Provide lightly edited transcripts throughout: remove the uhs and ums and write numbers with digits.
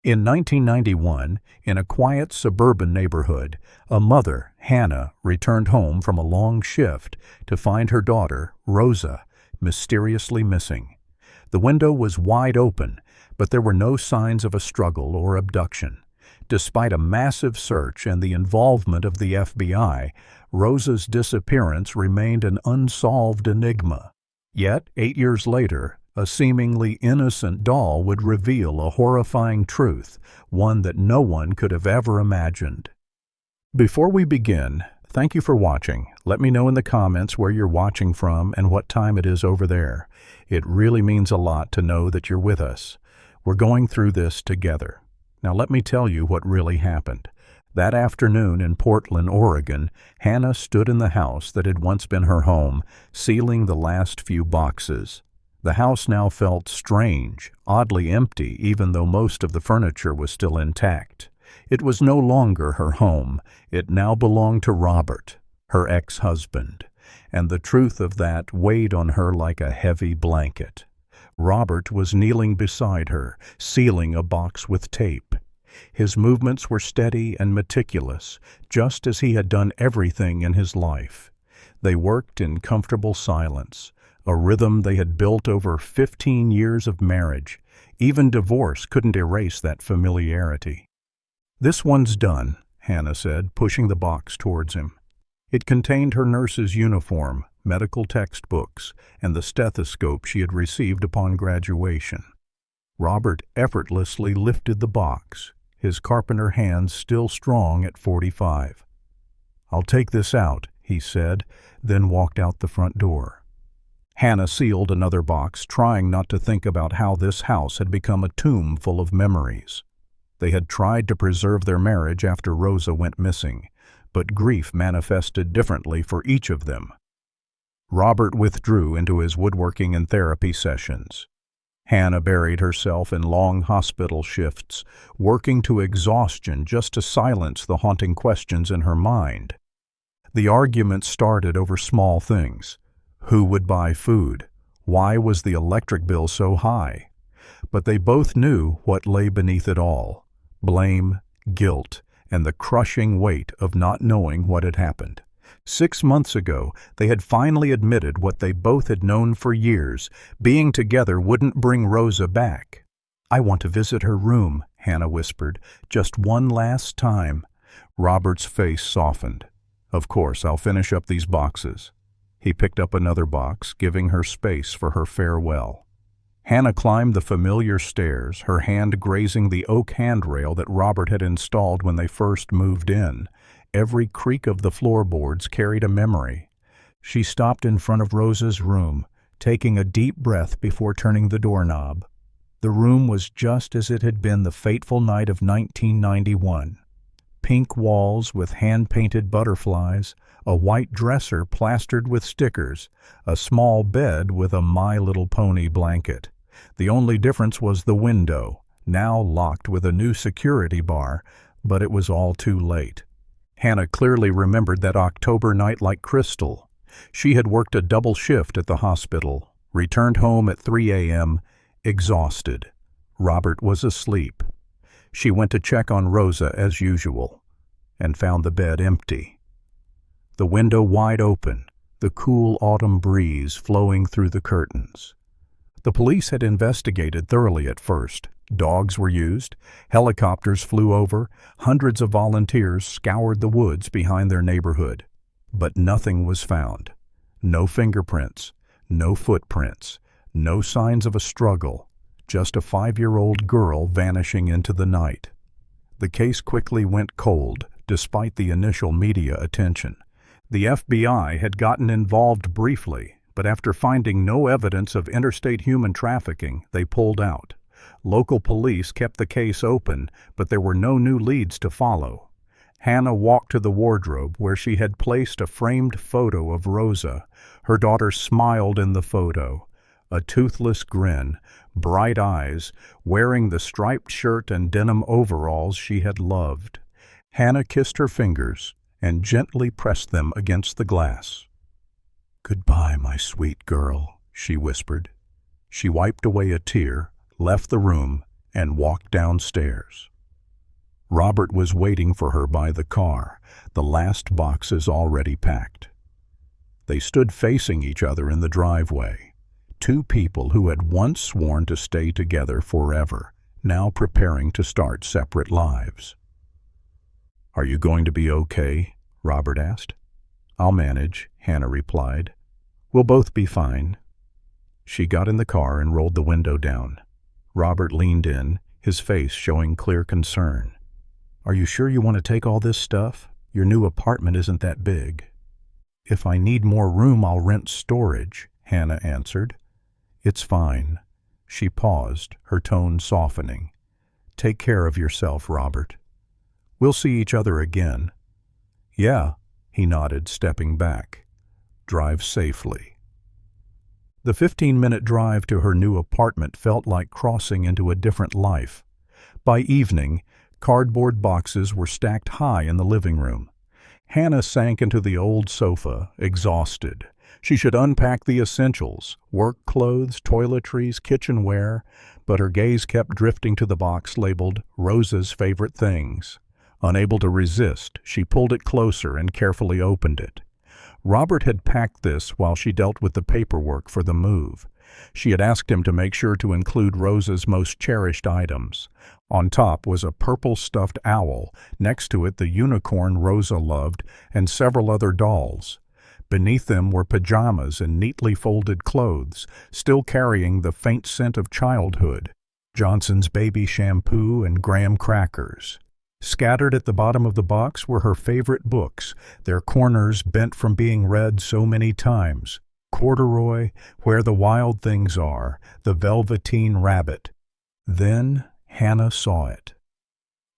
In 1991, in a quiet suburban neighborhood, a mother, Hannah, returned home from a long shift to find her daughter, Rosa, mysteriously missing. The window was wide open, but there were no signs of a struggle or abduction. Despite a massive search and the involvement of the FBI, Rosa's disappearance remained an unsolved enigma. Yet, 8 years later, a seemingly innocent doll would reveal a horrifying truth, one that no one could have ever imagined. Before we begin, thank you for watching. Let me know in the comments where you're watching from and what time it is over there. It really means a lot to know that you're with us. We're going through this together. Now let me tell you what really happened. That afternoon in Portland, Oregon, Hannah stood in the house that had once been her home, sealing the last few boxes. The house now felt strange, oddly empty, even though most of the furniture was still intact. It was no longer her home. It now belonged to Robert, her ex-husband, and the truth of that weighed on her like a heavy blanket. Robert was kneeling beside her, sealing a box with tape. His movements were steady and meticulous, just as he had done everything in his life. They worked in comfortable silence, a rhythm they had built over 15 years of marriage. Even divorce couldn't erase that familiarity. "This one's done," Hannah said, pushing the box towards him. It contained her nurse's uniform, medical textbooks, and the stethoscope she had received upon graduation. Robert effortlessly lifted the box, his carpenter hands still strong at 45. "I'll take this out," he said, then walked out the front door. Hannah sealed another box, trying not to think about how this house had become a tomb full of memories. They had tried to preserve their marriage after Rosa went missing, but grief manifested differently for each of them. Robert withdrew into his woodworking and therapy sessions. Hannah buried herself in long hospital shifts, working to exhaustion just to silence the haunting questions in her mind. The argument started over small things. Who would buy food? Why was the electric bill so high? But they both knew what lay beneath it all: blame, guilt, and the crushing weight of not knowing what had happened. 6 months ago, they had finally admitted what they both had known for years: being together wouldn't bring Rosa back. "I want to visit her room," Hannah whispered, "just one last time." Robert's face softened. "Of course, I'll finish up these boxes." He picked up another box, giving her space for her farewell. Hannah climbed the familiar stairs, her hand grazing the oak handrail that Robert had installed when they first moved in. Every creak of the floorboards carried a memory. She stopped in front of Rosa's room, taking a deep breath before turning the doorknob. The room was just as it had been the fateful night of 1991. Pink walls with hand-painted butterflies, a white dresser plastered with stickers, a small bed with a My Little Pony blanket. The only difference was the window, now locked with a new security bar, but it was all too late. Hannah clearly remembered that October night like crystal. She had worked a double shift at the hospital, returned home at 3 a.m., exhausted. Robert was asleep. She went to check on Rosa as usual, and found the bed empty. The window wide open, the cool autumn breeze flowing through the curtains. The police had investigated thoroughly at first. Dogs were used, helicopters flew over, hundreds of volunteers scoured the woods behind their neighborhood. But nothing was found. No fingerprints, no footprints, no signs of a struggle, just a 5-year-old girl vanishing into the night. The case quickly went cold, despite the initial media attention. The FBI had gotten involved briefly, but after finding no evidence of interstate human trafficking, they pulled out. Local police kept the case open, but there were no new leads to follow. Hannah walked to the wardrobe where she had placed a framed photo of Rosa. Her daughter smiled in the photo, a toothless grin, bright eyes, wearing the striped shirt and denim overalls she had loved. Hannah kissed her fingers and gently pressed them against the glass. "Goodbye, my sweet girl," she whispered. She wiped away a tear, left the room, and walked downstairs. Robert was waiting for her by the car, the last boxes already packed. They stood facing each other in the driveway, two people who had once sworn to stay together forever, now preparing to start separate lives. "Are you going to be okay?" Robert asked. "I'll manage," Hannah replied. "We'll both be fine." She got in the car and rolled the window down. Robert leaned in, his face showing clear concern. "Are you sure you want to take all this stuff? Your new apartment isn't that big." "If I need more room, I'll rent storage," Hannah answered. "It's fine." She paused, her tone softening. "Take care of yourself, Robert. We'll see each other again." "Yeah," he nodded, stepping back. "Drive safely." The 15-minute drive to her new apartment felt like crossing into a different life. By evening, cardboard boxes were stacked high in the living room. Hannah sank into the old sofa, exhausted. She should unpack the essentials, work clothes, toiletries, kitchenware, but her gaze kept drifting to the box labeled Rosa's Favorite Things. Unable to resist, she pulled it closer and carefully opened it. Robert had packed this while she dealt with the paperwork for the move. She had asked him to make sure to include Rosa's most cherished items. On top was a purple stuffed owl, next to it the unicorn Rosa loved, and several other dolls. Beneath them were pajamas and neatly folded clothes, still carrying the faint scent of childhood, Johnson's baby shampoo and graham crackers. Scattered at the bottom of the box were her favorite books, their corners bent from being read so many times. Corduroy, Where the Wild Things Are, The Velveteen Rabbit. Then Hannah saw it.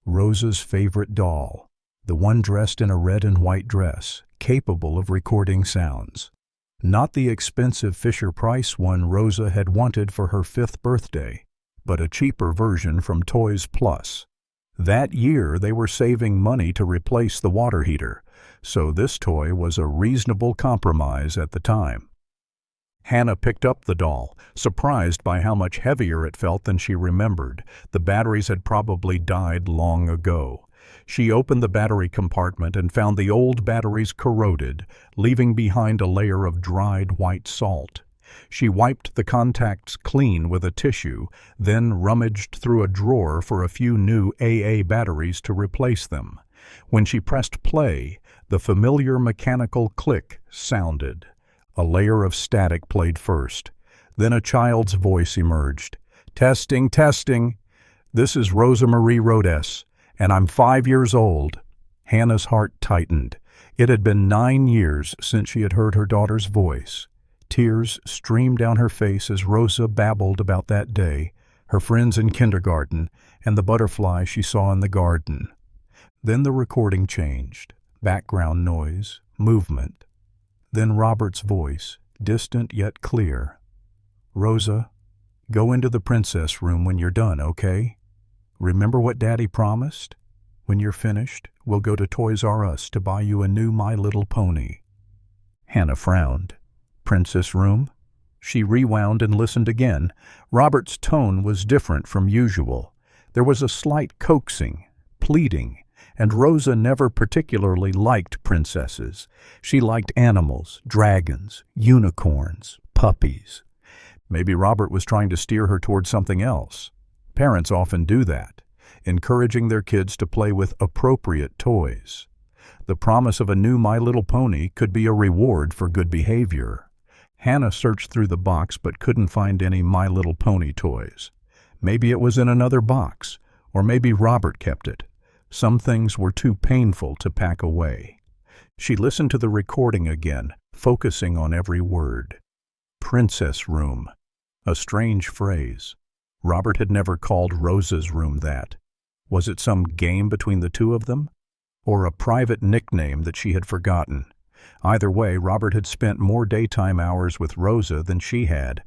Rosa's favorite doll, the one dressed in a red and white dress, capable of recording sounds. Not the expensive Fisher-Price one Rosa had wanted for her 5th birthday, but a cheaper version from Toys Plus. That year they were saving money to replace the water heater, so this toy was a reasonable compromise at the time. Hannah picked up the doll, surprised by how much heavier it felt than she remembered. The batteries had probably died long ago. She opened the battery compartment and found the old batteries corroded, leaving behind a layer of dried white salt. She wiped the contacts clean with a tissue, then rummaged through a drawer for a few new AA batteries to replace them. When she pressed play, the familiar mechanical click sounded. A layer of static played first. Then a child's voice emerged. "Testing, testing. This is Rosa Marie Rodes, and I'm 5 years old." Hannah's heart tightened. It had been 9 years since she had heard her daughter's voice. Tears streamed down her face as Rosa babbled about that day, her friends in kindergarten, and the butterfly she saw in the garden. Then the recording changed. Background noise, movement. Then Robert's voice, distant yet clear. "Rosa, go into the princess room when you're done, okay? Remember what Daddy promised? When you're finished, we'll go to Toys R Us to buy you a new My Little Pony." Hannah frowned. Princess room? She rewound and listened again. Robert's tone was different from usual. There was a slight coaxing, pleading, and Rosa never particularly liked princesses. She liked animals, dragons, unicorns, puppies. Maybe Robert was trying to steer her toward something else. Parents often do that, encouraging their kids to play with appropriate toys. The promise of a new My Little Pony could be a reward for good behavior. Hannah searched through the box but couldn't find any My Little Pony toys. Maybe it was in another box, or maybe Robert kept it. Some things were too painful to pack away. She listened to the recording again, focusing on every word. Princess room. A strange phrase. Robert had never called Rosa's room that. Was it some game between the two of them? Or a private nickname that she had forgotten? Either way, Robert had spent more daytime hours with Rosa than she had.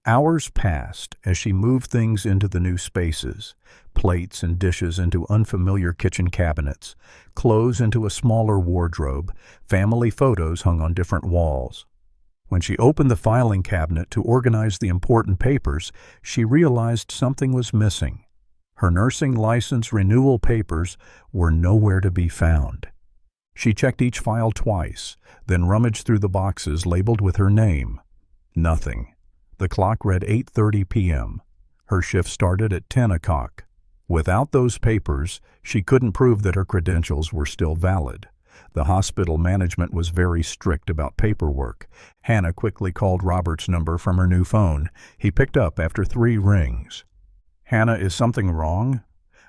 Hours passed as she moved things into the new spaces, plates and dishes into unfamiliar kitchen cabinets, clothes into a smaller wardrobe, family photos hung on different walls. When she opened the filing cabinet to organize the important papers, she realized something was missing. Her nursing license renewal papers were nowhere to be found. She checked each file twice, then rummaged through the boxes labeled with her name. Nothing. The clock read 8:30 p.m. Her shift started at 10 o'clock. Without those papers, she couldn't prove that her credentials were still valid. The hospital management was very strict about paperwork. Hannah quickly called Robert's number from her new phone. He picked up after 3 rings. "Hannah, is something wrong?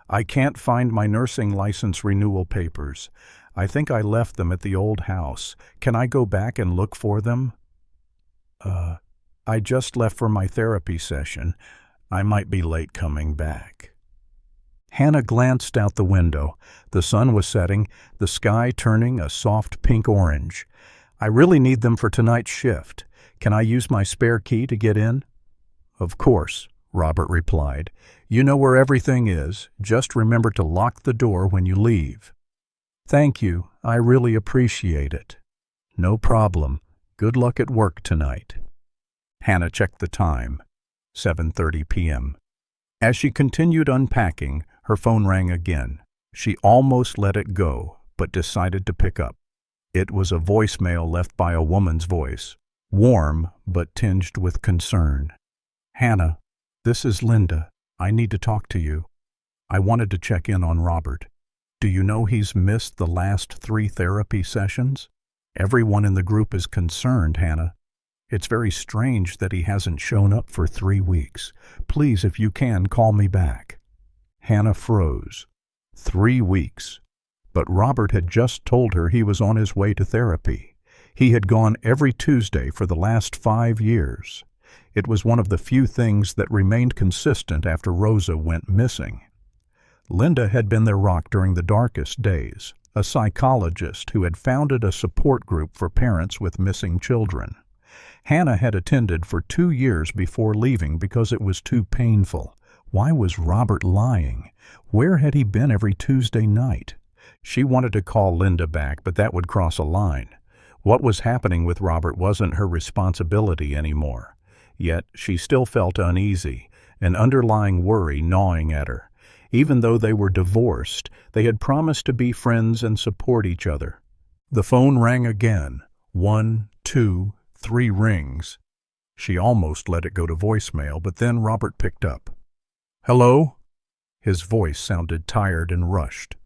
I can't find my nursing license renewal papers. I think I left them at the old house. Can I go back and look for them?" I just left for my therapy session. I might be late coming back." Hannah glanced out the window. The sun was setting, the sky turning a soft pink-orange. "I really need them for tonight's shift. Can I use my spare key to get in?" "Of course," Robert replied. "You know where everything is. Just remember to lock the door when you leave." "Thank you. I really appreciate it." "No problem. Good luck at work tonight." Hannah checked the time. 7:30 p.m. As she continued unpacking, her phone rang again. She almost let it go, but decided to pick up. It was a voicemail left by a woman's voice, warm but tinged with concern. "Hannah, this is Linda. I need to talk to you. I wanted to check in on Robert. Do you know he's missed the last 3 therapy sessions? Everyone in the group is concerned, Hannah. It's very strange that he hasn't shown up for 3 weeks. Please, if you can, call me back." Hannah froze. 3 weeks. But Robert had just told her he was on his way to therapy. He had gone every Tuesday for the last 5 years. It was one of the few things that remained consistent after Rosa went missing. Linda had been their rock during the darkest days, a psychologist who had founded a support group for parents with missing children. Hannah had attended for 2 years before leaving because it was too painful. Why was Robert lying? Where had he been every Tuesday night? She wanted to call Linda back, but that would cross a line. What was happening with Robert wasn't her responsibility anymore. Yet she still felt uneasy, an underlying worry gnawing at her. Even though they were divorced, they had promised to be friends and support each other. The phone rang again. 1, 2, 3 rings. She almost let it go to voicemail, but then Robert picked up. "Hello?" His voice sounded tired and rushed.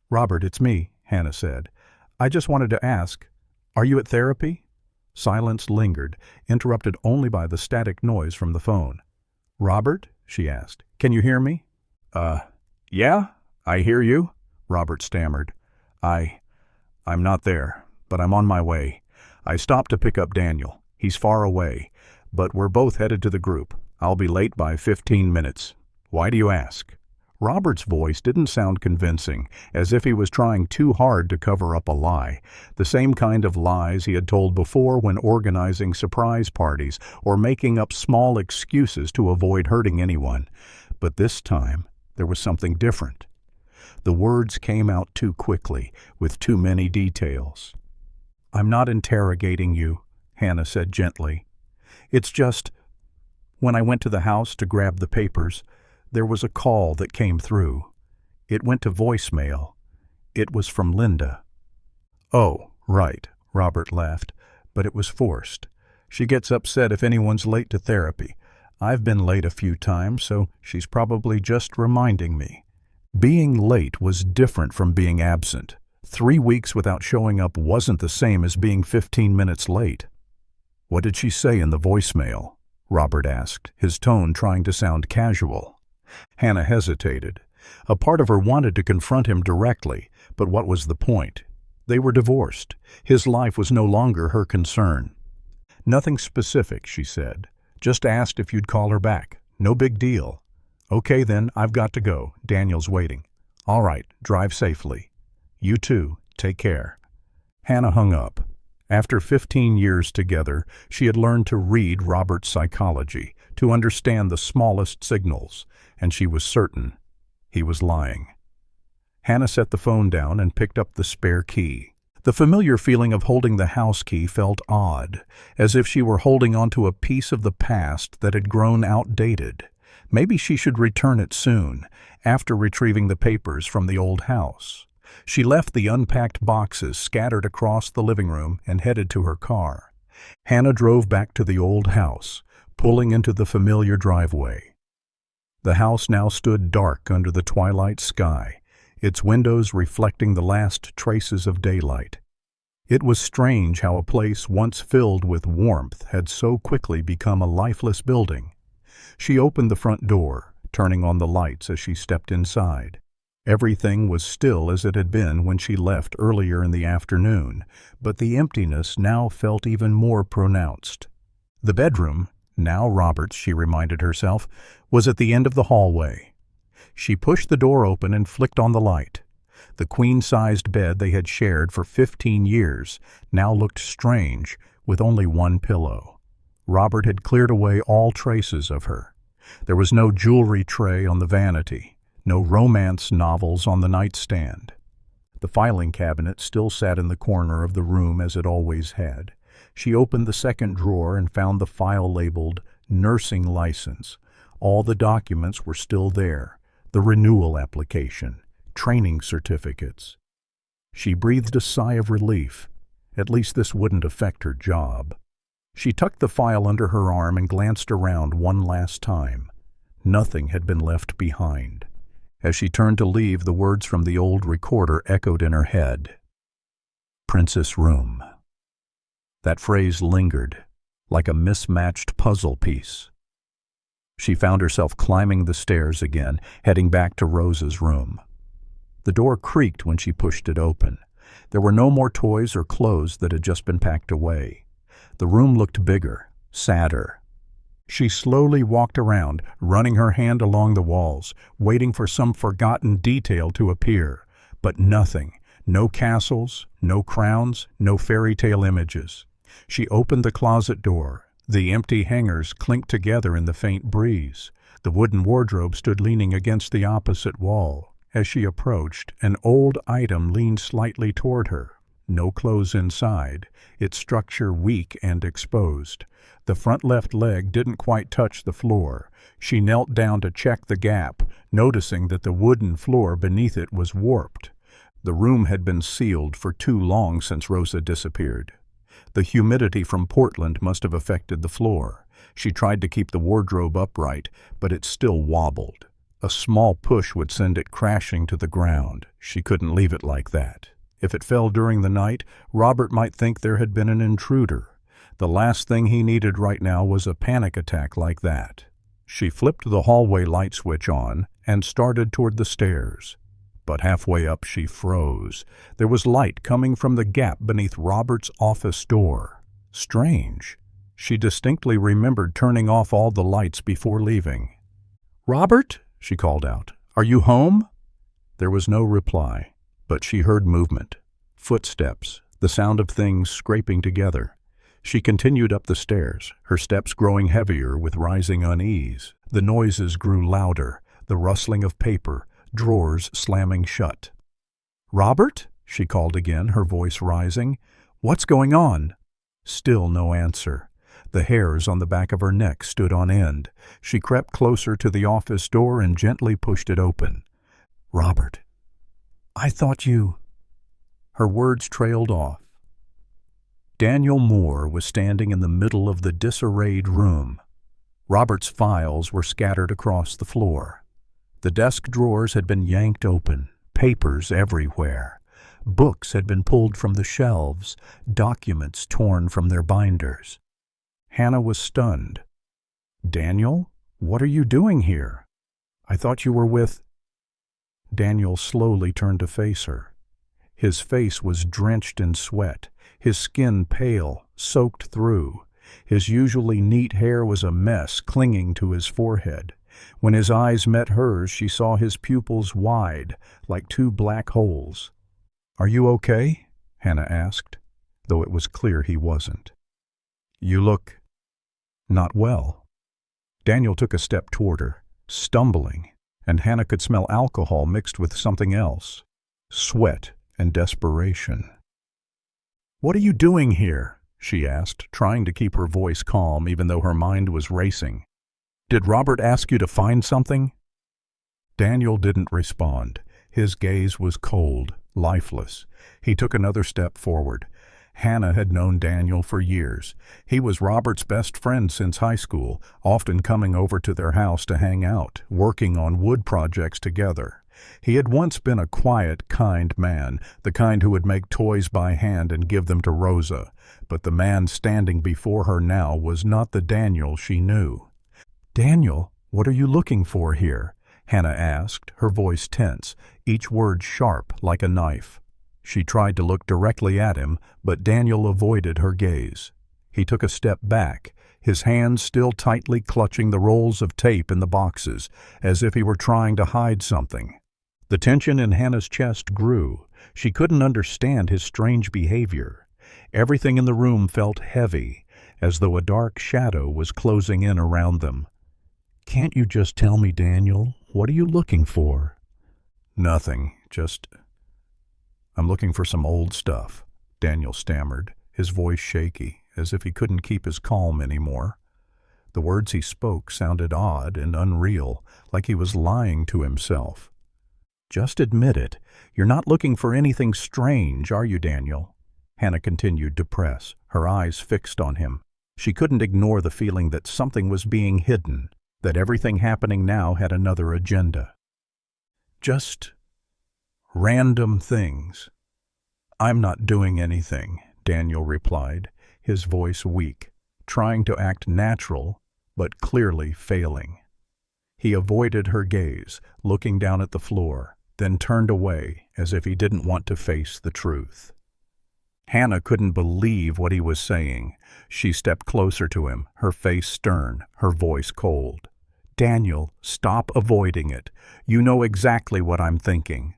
"Robert, it's me," Hannah said. "I just wanted to ask, are you at therapy?" Silence lingered, interrupted only by the static noise from the phone. "Robert?" she asked. "Can you hear me?" Yeah, I hear you," Robert stammered. I'm not there, but I'm on my way. I stopped to pick up Daniel. He's far away, but we're both headed to the group. I'll be late by 15 minutes. Why do you ask?" Robert's voice didn't sound convincing, as if he was trying too hard to cover up a lie, the same kind of lies he had told before when organizing surprise parties or making up small excuses to avoid hurting anyone. But this time, there was something different. The words came out too quickly, with too many details. "I'm not interrogating you," Hannah said gently. "It's just, when I went to the house to grab the papers, there was a call that came through. It went to voicemail. It was from Linda." "Oh, right," Robert laughed, "but it was forced. She gets upset if anyone's late to therapy. I've been late a few times, so she's probably just reminding me." Being late was different from being absent. 3 weeks without showing up wasn't the same as being 15 minutes late. "What did she say in the voicemail?" Robert asked, his tone trying to sound casual. Hannah hesitated. A part of her wanted to confront him directly, but what was the point? They were divorced. His life was no longer her concern. "Nothing specific," she said. "Just asked if you'd call her back. No big deal." "Okay then, I've got to go. Daniel's waiting." "All right, drive safely." "You too. Take care." Hannah hung up. After 15 years together, she had learned to read Robert's psychology, to understand the smallest signals, and she was certain he was lying. Hannah set the phone down and picked up the spare key. The familiar feeling of holding the house key felt odd, as if she were holding onto a piece of the past that had grown outdated. Maybe she should return it soon, after retrieving the papers from the old house. She left the unpacked boxes scattered across the living room and headed to her car. Hannah drove back to the old house, pulling into the familiar driveway. The house now stood dark under the twilight sky, its windows reflecting the last traces of daylight. It was strange how a place once filled with warmth had so quickly become a lifeless building. She opened the front door, turning on the lights as she stepped inside. Everything was still as it had been when she left earlier in the afternoon, but the emptiness now felt even more pronounced. The bedroom, now Robert's, she reminded herself, was at the end of the hallway. She pushed the door open and flicked on the light. The queen-sized bed they had shared for 15 years now looked strange, with only one pillow. Robert had cleared away all traces of her. There was no jewelry tray on the vanity, no romance novels on the nightstand. The filing cabinet still sat in the corner of the room as it always had. She opened the second drawer and found the file labeled Nursing License. All the documents were still there, the renewal application, training certificates. She breathed a sigh of relief. At least this wouldn't affect her job. She tucked the file under her arm and glanced around one last time. Nothing had been left behind. As she turned to leave, the words from the old recorder echoed in her head. Princess Room. That phrase lingered, like a mismatched puzzle piece. She found herself climbing the stairs again, heading back to Rosa's room. The door creaked when she pushed it open. There were no more toys or clothes that had just been packed away. The room looked bigger, sadder. She slowly walked around, running her hand along the walls, waiting for some forgotten detail to appear. But nothing. No castles, no crowns, no fairy tale images. She opened the closet door. The empty hangers clinked together in the faint breeze. The wooden wardrobe stood leaning against the opposite wall. As she approached, an old item leaned slightly toward her. No clothes inside, its structure weak and exposed. The front left leg didn't quite touch the floor. She knelt down to check the gap, noticing that the wooden floor beneath it was warped. The room had been sealed for too long since Rosa disappeared. The humidity from Portland must have affected the floor. She tried to keep the wardrobe upright, but it still wobbled. A small push would send it crashing to the ground. She couldn't leave it like that. If it fell during the night, Robert might think there had been an intruder. The last thing he needed right now was a panic attack like that. She flipped the hallway light switch on and started toward the stairs. But halfway up she froze. There was light coming from the gap beneath Robert's office door. Strange. She distinctly remembered turning off all the lights before leaving. "Robert?" she called out. "Are you home?" There was no reply, but she heard movement. Footsteps, the sound of things scraping together. She continued up the stairs, her steps growing heavier with rising unease. The noises grew louder, the rustling of paper, drawers slamming shut. "Robert?" she called again, her voice rising. "What's going on?" Still no answer. The hairs on the back of her neck stood on end. She crept closer to the office door and gently pushed it open. "Robert, I thought you—" Her words trailed off. Daniel Moore was standing in the middle of the disarrayed room. Robert's files were scattered across the floor. The desk drawers had been yanked open, papers everywhere. Books had been pulled from the shelves, documents torn from their binders. Hannah was stunned. "Daniel, what are you doing here? I thought you were with—" Daniel slowly turned to face her. His face was drenched in sweat, his skin pale, soaked through. His usually neat hair was a mess clinging to his forehead. When his eyes met hers, she saw his pupils wide, like two black holes. "Are you okay?" Hannah asked, though it was clear he wasn't. "You look not well." Daniel took a step toward her, stumbling, and Hannah could smell alcohol mixed with something else. Sweat and desperation. "What are you doing here?" she asked, trying to keep her voice calm even though her mind was racing. Did Robert ask you to find something?" Daniel didn't respond. His gaze was cold, lifeless. He took another step forward. Hannah had known Daniel for years. He was Robert's best friend since high school, often coming over to their house to hang out, working on wood projects together. He had once been a quiet, kind man, the kind who would make toys by hand and give them to Rosa. But the man standing before her now was not the Daniel she knew. "Daniel, what are you looking for here?" Hannah asked, her voice tense, each word sharp like a knife. She tried to look directly at him, but Daniel avoided her gaze. He took a step back, his hands still tightly clutching the rolls of tape in the boxes, as if he were trying to hide something. The tension in Hannah's chest grew. She couldn't understand his strange behavior. Everything in the room felt heavy, as though a dark shadow was closing in around them. "Can't you just tell me, Daniel? What are you looking for?" "Nothing, I'm looking for some old stuff," Daniel stammered, his voice shaky, as if he couldn't keep his calm anymore. The words he spoke sounded odd and unreal, like he was lying to himself. "Just admit it. You're not looking for anything strange, are you, Daniel?" Hannah continued to press, her eyes fixed on him. She couldn't ignore the feeling that something was being hidden, that everything happening now had another agenda. "Just random things." "I'm not doing anything," Daniel replied, his voice weak, trying to act natural, but clearly failing. He avoided her gaze, looking down at the floor, then turned away as if he didn't want to face the truth. Hannah couldn't believe what he was saying. She stepped closer to him, her face stern, her voice cold. "Daniel, stop avoiding it. You know exactly what I'm thinking."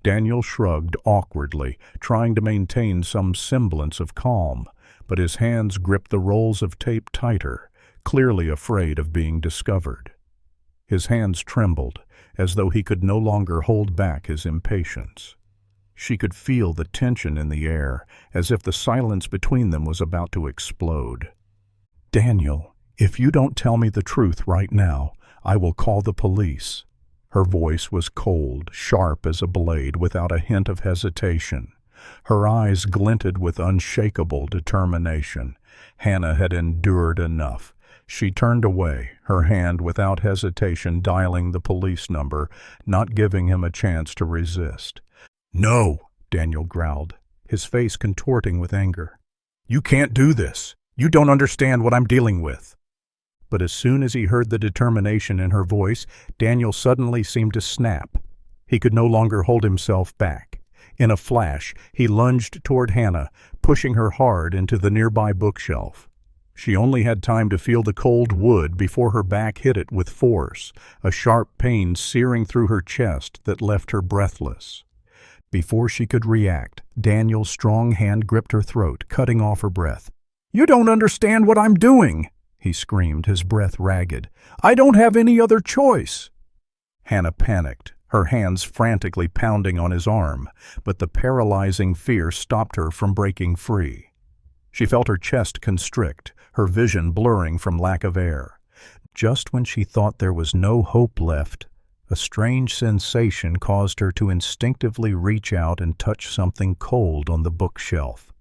Daniel shrugged awkwardly, trying to maintain some semblance of calm, but his hands gripped the rolls of tape tighter, clearly afraid of being discovered. His hands trembled, as though he could no longer hold back his impatience. She could feel the tension in the air, as if the silence between them was about to explode. "Daniel, if you don't tell me the truth right now, I will call the police." Her voice was cold, sharp as a blade, without a hint of hesitation. Her eyes glinted with unshakable determination. Hannah had endured enough. She turned away, her hand without hesitation dialing the police number, not giving him a chance to resist. "No," Daniel growled, his face contorting with anger. "You can't do this. You don't understand what I'm dealing with." But as soon as he heard the determination in her voice, Daniel suddenly seemed to snap. He could no longer hold himself back. In a flash, he lunged toward Hannah, pushing her hard into the nearby bookshelf. She only had time to feel the cold wood before her back hit it with force, a sharp pain searing through her chest that left her breathless. Before she could react, Daniel's strong hand gripped her throat, cutting off her breath. "You don't understand what I'm doing!" he screamed, his breath ragged. "I don't have any other choice!" Hannah panicked, her hands frantically pounding on his arm, but the paralyzing fear stopped her from breaking free. She felt her chest constrict, her vision blurring from lack of air. Just when she thought there was no hope left, a strange sensation caused her to instinctively reach out and touch something cold on the bookshelf.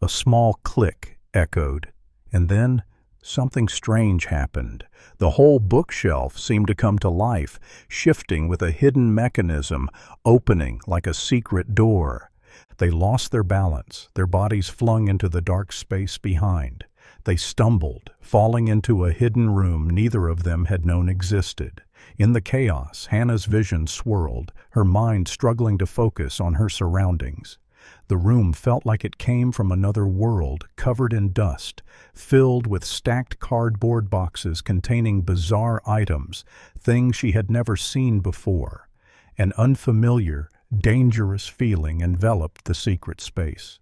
A small click echoed, and then something strange happened. The whole bookshelf seemed to come to life, shifting with a hidden mechanism, opening like a secret door. They lost their balance, their bodies flung into the dark space behind. They stumbled, falling into a hidden room neither of them had known existed. In the chaos, Hannah's vision swirled, her mind struggling to focus on her surroundings. The room felt like it came from another world, covered in dust, filled with stacked cardboard boxes containing bizarre items, things she had never seen before. An unfamiliar, dangerous feeling enveloped the secret space.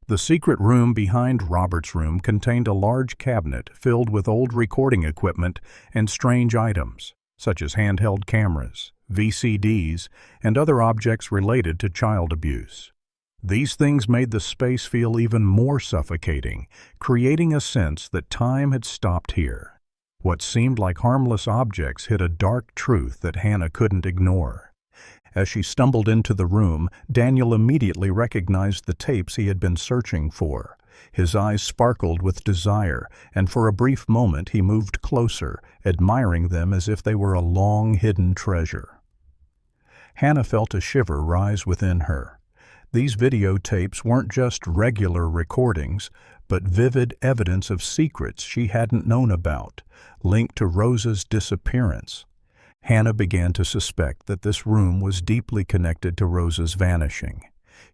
The secret room behind Robert's room contained a large cabinet filled with old recording equipment and strange items, such as handheld cameras, VCDs, and other objects related to child abuse. These things made the space feel even more suffocating, creating a sense that time had stopped here. What seemed like harmless objects hid a dark truth that Hannah couldn't ignore. As she stumbled into the room, Daniel immediately recognized the tapes he had been searching for. His eyes sparkled with desire, and for a brief moment he moved closer, admiring them as if they were a long-hidden treasure. Hannah felt a shiver rise within her. These videotapes weren't just regular recordings, but vivid evidence of secrets she hadn't known about, linked to Rosa's disappearance. Hannah began to suspect that this room was deeply connected to Rosa's vanishing.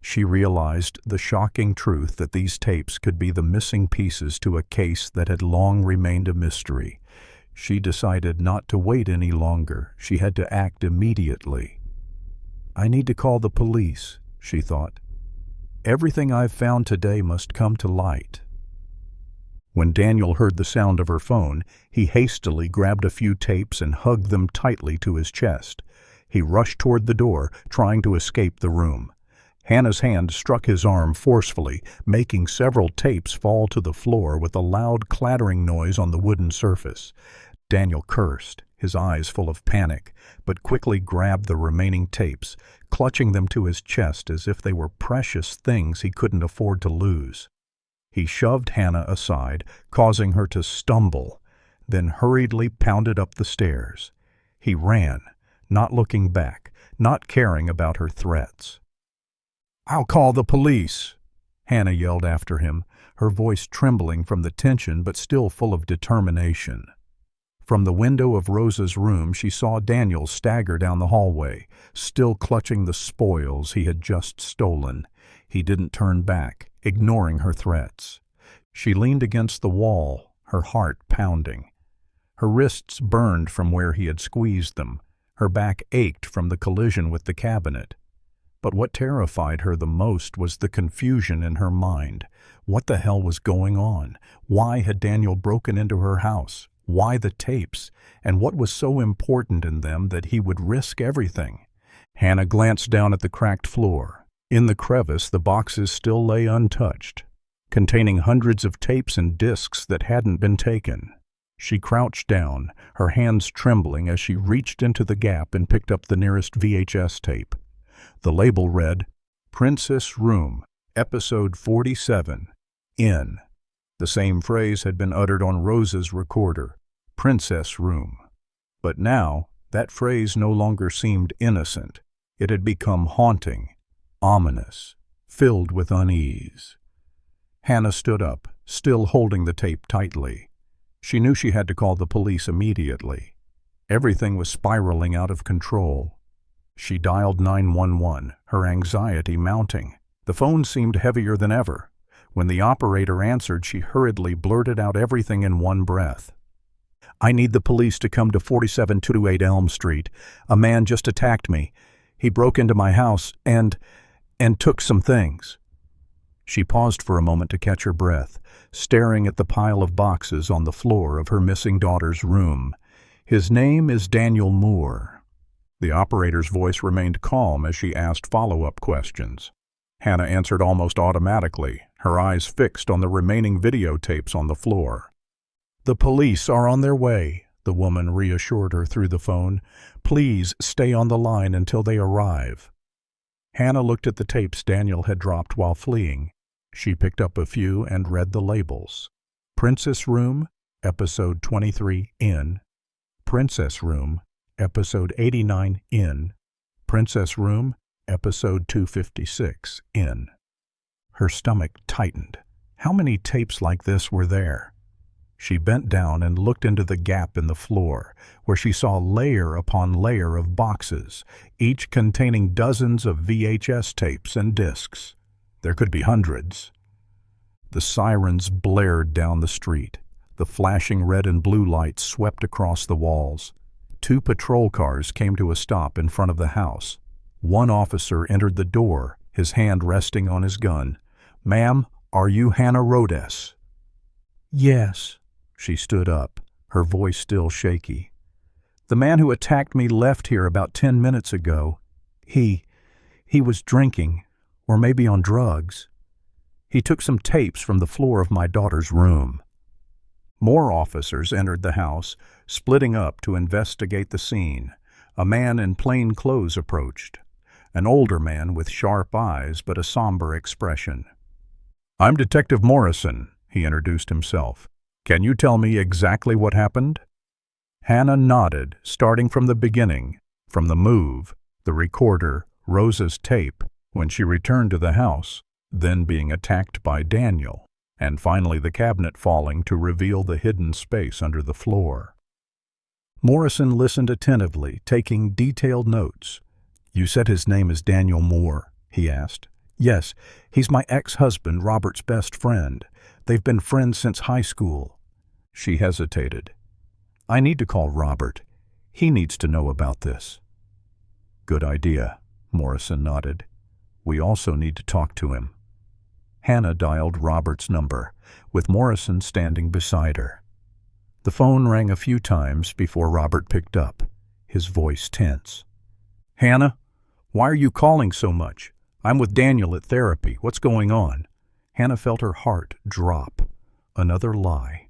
She realized the shocking truth that these tapes could be the missing pieces to a case that had long remained a mystery. She decided not to wait any longer. She had to act immediately. "I need to call the police," she thought. "Everything I've found today must come to light." When Daniel heard the sound of her phone, he hastily grabbed a few tapes and hugged them tightly to his chest. He rushed toward the door, trying to escape the room. Hannah's hand struck his arm forcefully, making several tapes fall to the floor with a loud clattering noise on the wooden surface. Daniel cursed, his eyes full of panic, but quickly grabbed the remaining tapes, clutching them to his chest as if they were precious things he couldn't afford to lose. He shoved Hannah aside, causing her to stumble, then hurriedly pounded up the stairs. He ran, not looking back, not caring about her threats. "I'll call the police," Hannah yelled after him, her voice trembling from the tension but still full of determination. From the window of Rosa's room, she saw Daniel stagger down the hallway, still clutching the spoils he had just stolen. He didn't turn back, ignoring her threats. She leaned against the wall, her heart pounding. Her wrists burned from where he had squeezed them. Her back ached from the collision with the cabinet. But what terrified her the most was the confusion in her mind. What the hell was going on? Why had Daniel broken into her house? Why the tapes? And what was so important in them that he would risk everything? Hannah glanced down at the cracked floor. In the crevice, the boxes still lay untouched, containing hundreds of tapes and discs that hadn't been taken. She crouched down, her hands trembling as she reached into the gap and picked up the nearest VHS tape. The label read, "Princess Room, Episode 47, In." The same phrase had been uttered on Rosa's recorder, "Princess Room." But now, that phrase no longer seemed innocent. It had become haunting, ominous, filled with unease. Hannah stood up, still holding the tape tightly. She knew she had to call the police immediately. Everything was spiraling out of control. She dialed 911, her anxiety mounting. The phone seemed heavier than ever. When the operator answered, she hurriedly blurted out everything in one breath. "I need the police to come to 4728 Elm Street. A man just attacked me. He broke into my house and took some things." She paused for a moment to catch her breath, staring at the pile of boxes on the floor of her missing daughter's room. "His name is Daniel Moore." The operator's voice remained calm as she asked follow-up questions. Hannah answered almost automatically, her eyes fixed on the remaining videotapes on the floor. "The police are on their way," the woman reassured her through the phone. "Please stay on the line until they arrive." Hannah looked at the tapes Daniel had dropped while fleeing. She picked up a few and read the labels. "Princess Room, Episode 23, In." "Princess Room, Episode 89, In." "Princess Room, Episode 256, In." Her stomach tightened. How many tapes like this were there? She bent down and looked into the gap in the floor, where she saw layer upon layer of boxes, each containing dozens of VHS tapes and discs. There could be hundreds. The sirens blared down the street. The flashing red and blue lights swept across the walls. 2 patrol cars came to a stop in front of the house. One officer entered the door, his hand resting on his gun. "Ma'am, are you Hannah Rodes?" "Yes." She stood up, her voice still shaky. "The man who attacked me left here about 10 minutes ago. He was drinking, or maybe on drugs. He took some tapes from the floor of my daughter's room." More officers entered the house, splitting up to investigate the scene. A man in plain clothes approached. An older man with sharp eyes but a somber expression. "I'm Detective Morrison," he introduced himself. "Can you tell me exactly what happened?" Hannah nodded, starting from the beginning, from the move, the recorder, Rosa's tape, when she returned to the house, then being attacked by Daniel, and finally the cabinet falling to reveal the hidden space under the floor. Morrison listened attentively, taking detailed notes. "You said his name is Daniel Moore?" he asked. "Yes, he's my ex-husband, Robert's best friend. They've been friends since high school." She hesitated. "I need to call Robert. He needs to know about this." "Good idea," Morrison nodded. "We also need to talk to him." Hannah dialed Robert's number, with Morrison standing beside her. The phone rang a few times before Robert picked up, his voice tense. "Hannah, why are you calling so much? I'm with Daniel at therapy. What's going on?" Hannah felt her heart drop. Another lie.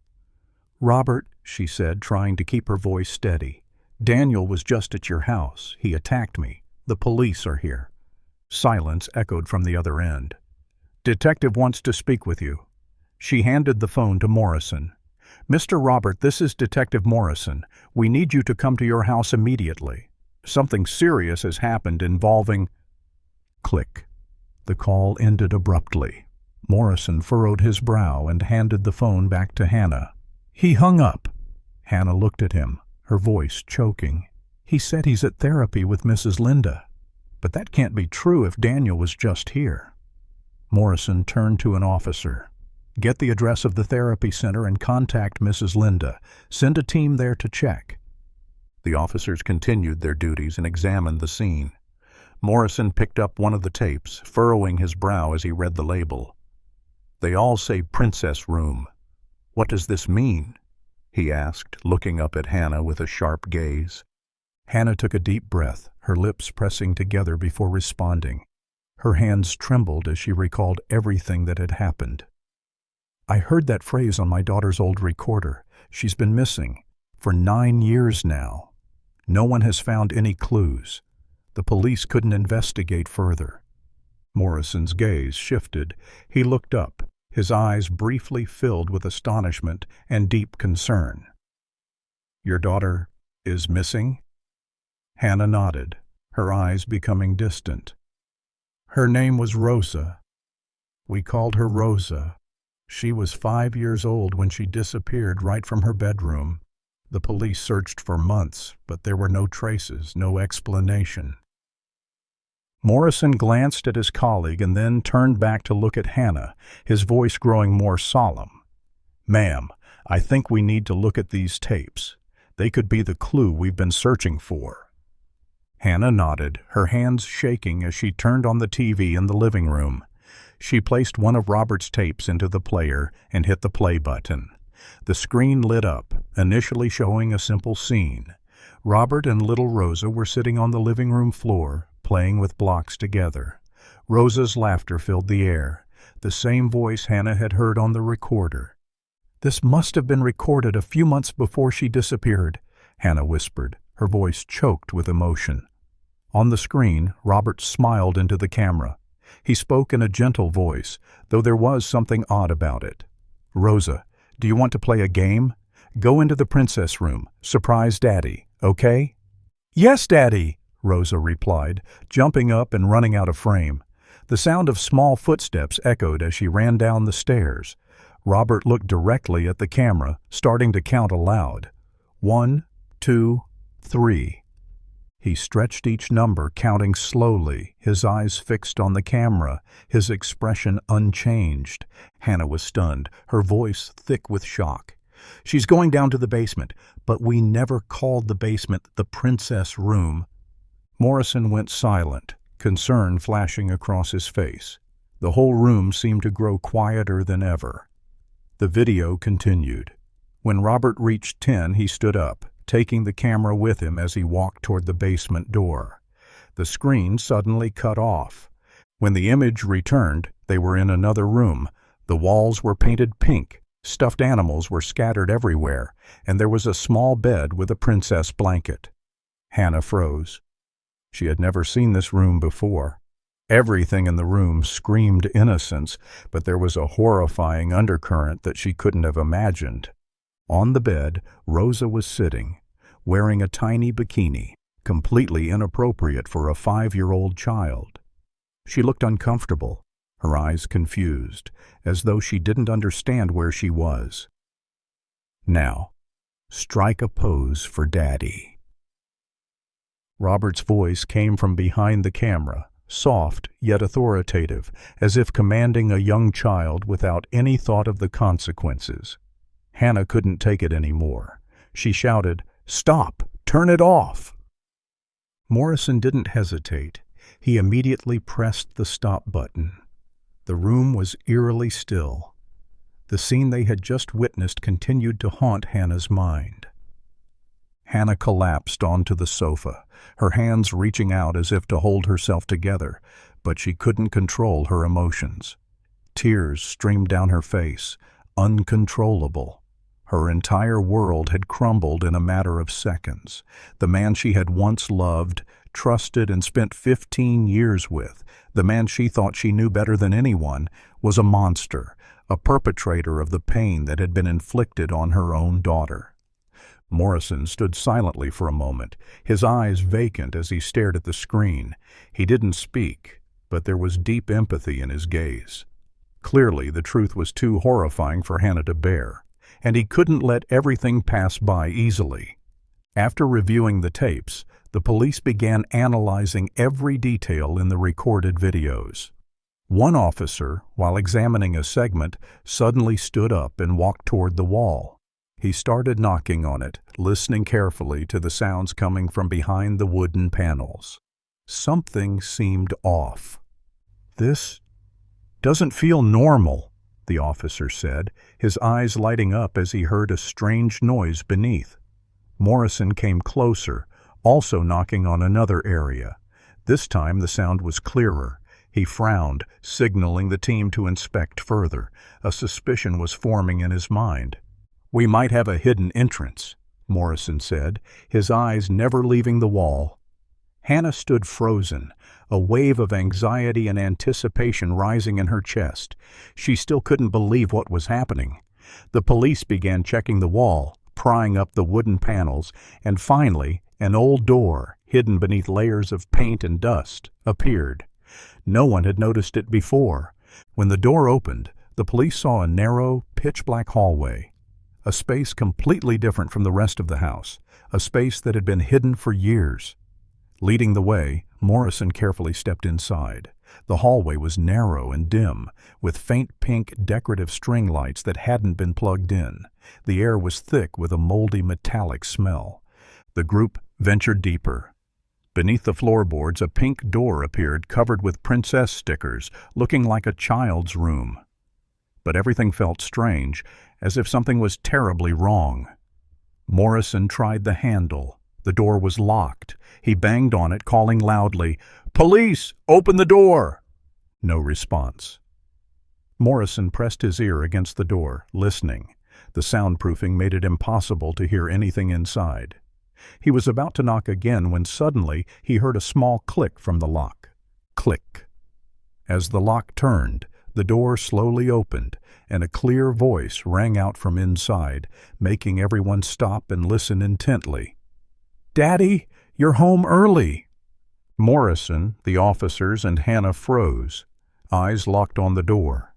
"Robert," she said, trying to keep her voice steady, "Daniel was just at your house. He attacked me. The police are here." Silence echoed from the other end. "Detective wants to speak with you." She handed the phone to Morrison. "Mr. Robert, this is Detective Morrison. We need you to come to your house immediately. Something serious has happened involving—" Click. The call ended abruptly. Morrison furrowed his brow and handed the phone back to Hannah. He hung up. Hannah looked at him, her voice choking. "He said he's at therapy with Mrs. Linda. But that can't be true if Daniel was just here." Morrison turned to an officer. "Get the address of the therapy center and contact Mrs. Linda. Send a team there to check." The officers continued their duties and examined the scene. Morrison picked up one of the tapes, furrowing his brow as he read the label. "They all say Princess Room. What does this mean?" he asked, looking up at Hannah with a sharp gaze. Hannah took a deep breath, her lips pressing together before responding. Her hands trembled as she recalled everything that had happened. "I heard that phrase on my daughter's old recorder. She's been missing for 9 years now. No one has found any clues. The police couldn't investigate further." Morrison's gaze shifted. He looked up, his eyes briefly filled with astonishment and deep concern. "Your daughter is missing?" Hannah nodded, her eyes becoming distant. "Her name was Rosa. We called her Rosa. She was 5 years old when she disappeared right from her bedroom. The police searched for months, but there were no traces, no explanation." Morrison glanced at his colleague and then turned back to look at Hannah, his voice growing more solemn. "Ma'am, I think we need to look at these tapes. They could be the clue we've been searching for." Hannah nodded, her hands shaking as she turned on the TV in the living room. She placed one of Robert's tapes into the player and hit the play button. The screen lit up, initially showing a simple scene. Robert and little Rosa were sitting on the living room floor, playing with blocks together. Rosa's laughter filled the air, the same voice Hannah had heard on the recorder. "This must have been recorded a few months before she disappeared," Hannah whispered, her voice choked with emotion. On the screen, Robert smiled into the camera. He spoke in a gentle voice, though there was something odd about it. "Rosa, do you want to play a game? Go into the princess room. Surprise Daddy, okay?" "Yes, Daddy," Rosa replied, jumping up and running out of frame. The sound of small footsteps echoed as she ran down the stairs. Robert looked directly at the camera, starting to count aloud. 1, 2, 3. He stretched each number, counting slowly, his eyes fixed on the camera, his expression unchanged. Hannah was stunned, her voice thick with shock. "She's going down to the basement, but we never called the basement the princess room." Morrison went silent, concern flashing across his face. The whole room seemed to grow quieter than ever. The video continued. When Robert reached 10, he stood up, taking the camera with him as he walked toward the basement door. The screen suddenly cut off. When the image returned, they were in another room. The walls were painted pink, Stuffed animals were scattered everywhere, and there was a small bed with a princess blanket. Hannah froze. She had never seen this room before. Everything in the room screamed innocence, but there was a horrifying undercurrent that she couldn't have imagined. On the bed, Rosa was sitting, wearing a tiny bikini, completely inappropriate for a 5-year-old child. She looked uncomfortable, her eyes confused, as though she didn't understand where she was. "Now, strike a pose for Daddy." Robert's voice came from behind the camera, soft yet authoritative, as if commanding a young child without any thought of the consequences. Hannah couldn't take it anymore. She shouted, "Stop! Turn it off!" Morrison didn't hesitate. He immediately pressed the stop button. The room was eerily still. The scene they had just witnessed continued to haunt Hannah's mind. Hannah collapsed onto the sofa, her hands reaching out as if to hold herself together, but she couldn't control her emotions. Tears streamed down her face, uncontrollable. Her entire world had crumbled in a matter of seconds. The man she had once loved, trusted, and spent 15 years with, the man she thought she knew better than anyone, was a monster, a perpetrator of the pain that had been inflicted on her own daughter. Morrison stood silently for a moment, his eyes vacant as he stared at the screen. He didn't speak, but there was deep empathy in his gaze. Clearly, the truth was too horrifying for Hannah to bear, and he couldn't let everything pass by easily. After reviewing the tapes, the police began analyzing every detail in the recorded videos. One officer, while examining a segment, suddenly stood up and walked toward the wall. He started knocking on it, listening carefully to the sounds coming from behind the wooden panels. Something seemed off. "This doesn't feel normal," the officer said, his eyes lighting up as he heard a strange noise beneath. Morrison came closer, also knocking on another area. This time the sound was clearer. He frowned, signaling the team to inspect further. A suspicion was forming in his mind. "We might have a hidden entrance," Morrison said, his eyes never leaving the wall. Hannah stood frozen, a wave of anxiety and anticipation rising in her chest. She still couldn't believe what was happening. The police began checking the wall, prying up the wooden panels, and finally, an old door, hidden beneath layers of paint and dust, appeared. No one had noticed it before. When the door opened, the police saw a narrow, pitch-black hallway, a space completely different from the rest of the house, a space that had been hidden for years. Leading the way, Morrison carefully stepped inside. The hallway was narrow and dim, with faint pink decorative string lights that hadn't been plugged in. The air was thick with a moldy metallic smell. The group ventured deeper. Beneath the floorboards, a pink door appeared covered with princess stickers, looking like a child's room. But everything felt strange, as if something was terribly wrong. Morrison tried the handle. The door was locked. He banged on it, calling loudly, "Police! Open the door!" No response. Morrison pressed his ear against the door, listening. The soundproofing made it impossible to hear anything inside. He was about to knock again when suddenly he heard a small click from the lock. Click. As the lock turned, the door slowly opened, and a clear voice rang out from inside, making everyone stop and listen intently. "Daddy, you're home early." Morrison, the officers, and Hannah froze, eyes locked on the door.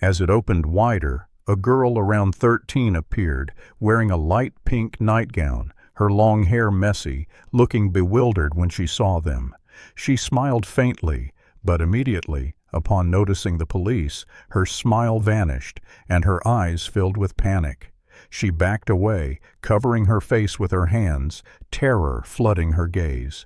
As it opened wider, a girl around 13 appeared, wearing a light pink nightgown, her long hair messy, looking bewildered when she saw them. She smiled faintly, but immediately, upon noticing the police, her smile vanished, and her eyes filled with panic. She backed away, covering her face with her hands, terror flooding her gaze.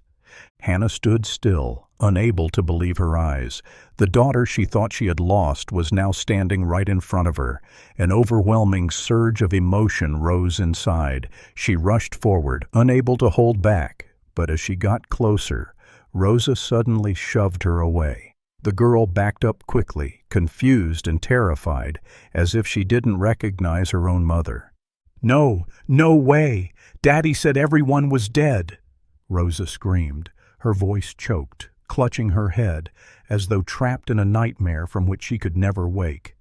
Hannah stood still, unable to believe her eyes. The daughter she thought she had lost was now standing right in front of her. An overwhelming surge of emotion rose inside. She rushed forward, unable to hold back, but as she got closer, Rosa suddenly shoved her away. The girl backed up quickly, confused and terrified, as if she didn't recognize her own mother. "No, no way! Daddy said everyone was dead!" Rosa screamed, her voice choked, clutching her head, as though trapped in a nightmare from which she could never wake.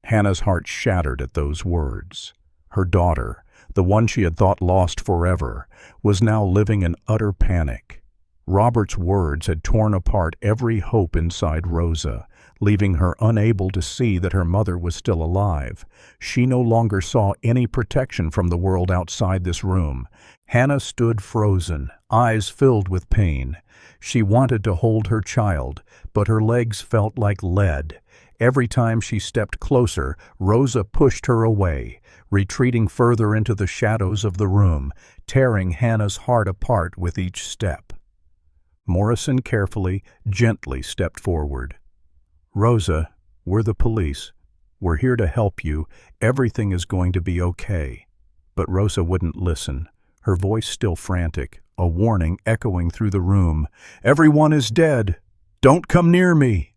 Hannah's heart shattered at those words. Her daughter, the one she had thought lost forever, was now living in utter panic. Robert's words had torn apart every hope inside Rosa, leaving her unable to see that her mother was still alive. She no longer saw any protection from the world outside this room. Hannah stood frozen, eyes filled with pain. She wanted to hold her child, but her legs felt like lead. Every time she stepped closer, Rosa pushed her away, retreating further into the shadows of the room, tearing Hannah's heart apart with each step. Morrison carefully, gently stepped forward. "Rosa, we're the police. We're here to help you. Everything is going to be okay." But Rosa wouldn't listen, her voice still frantic, a warning echoing through the room. "Everyone is dead. Don't come near me."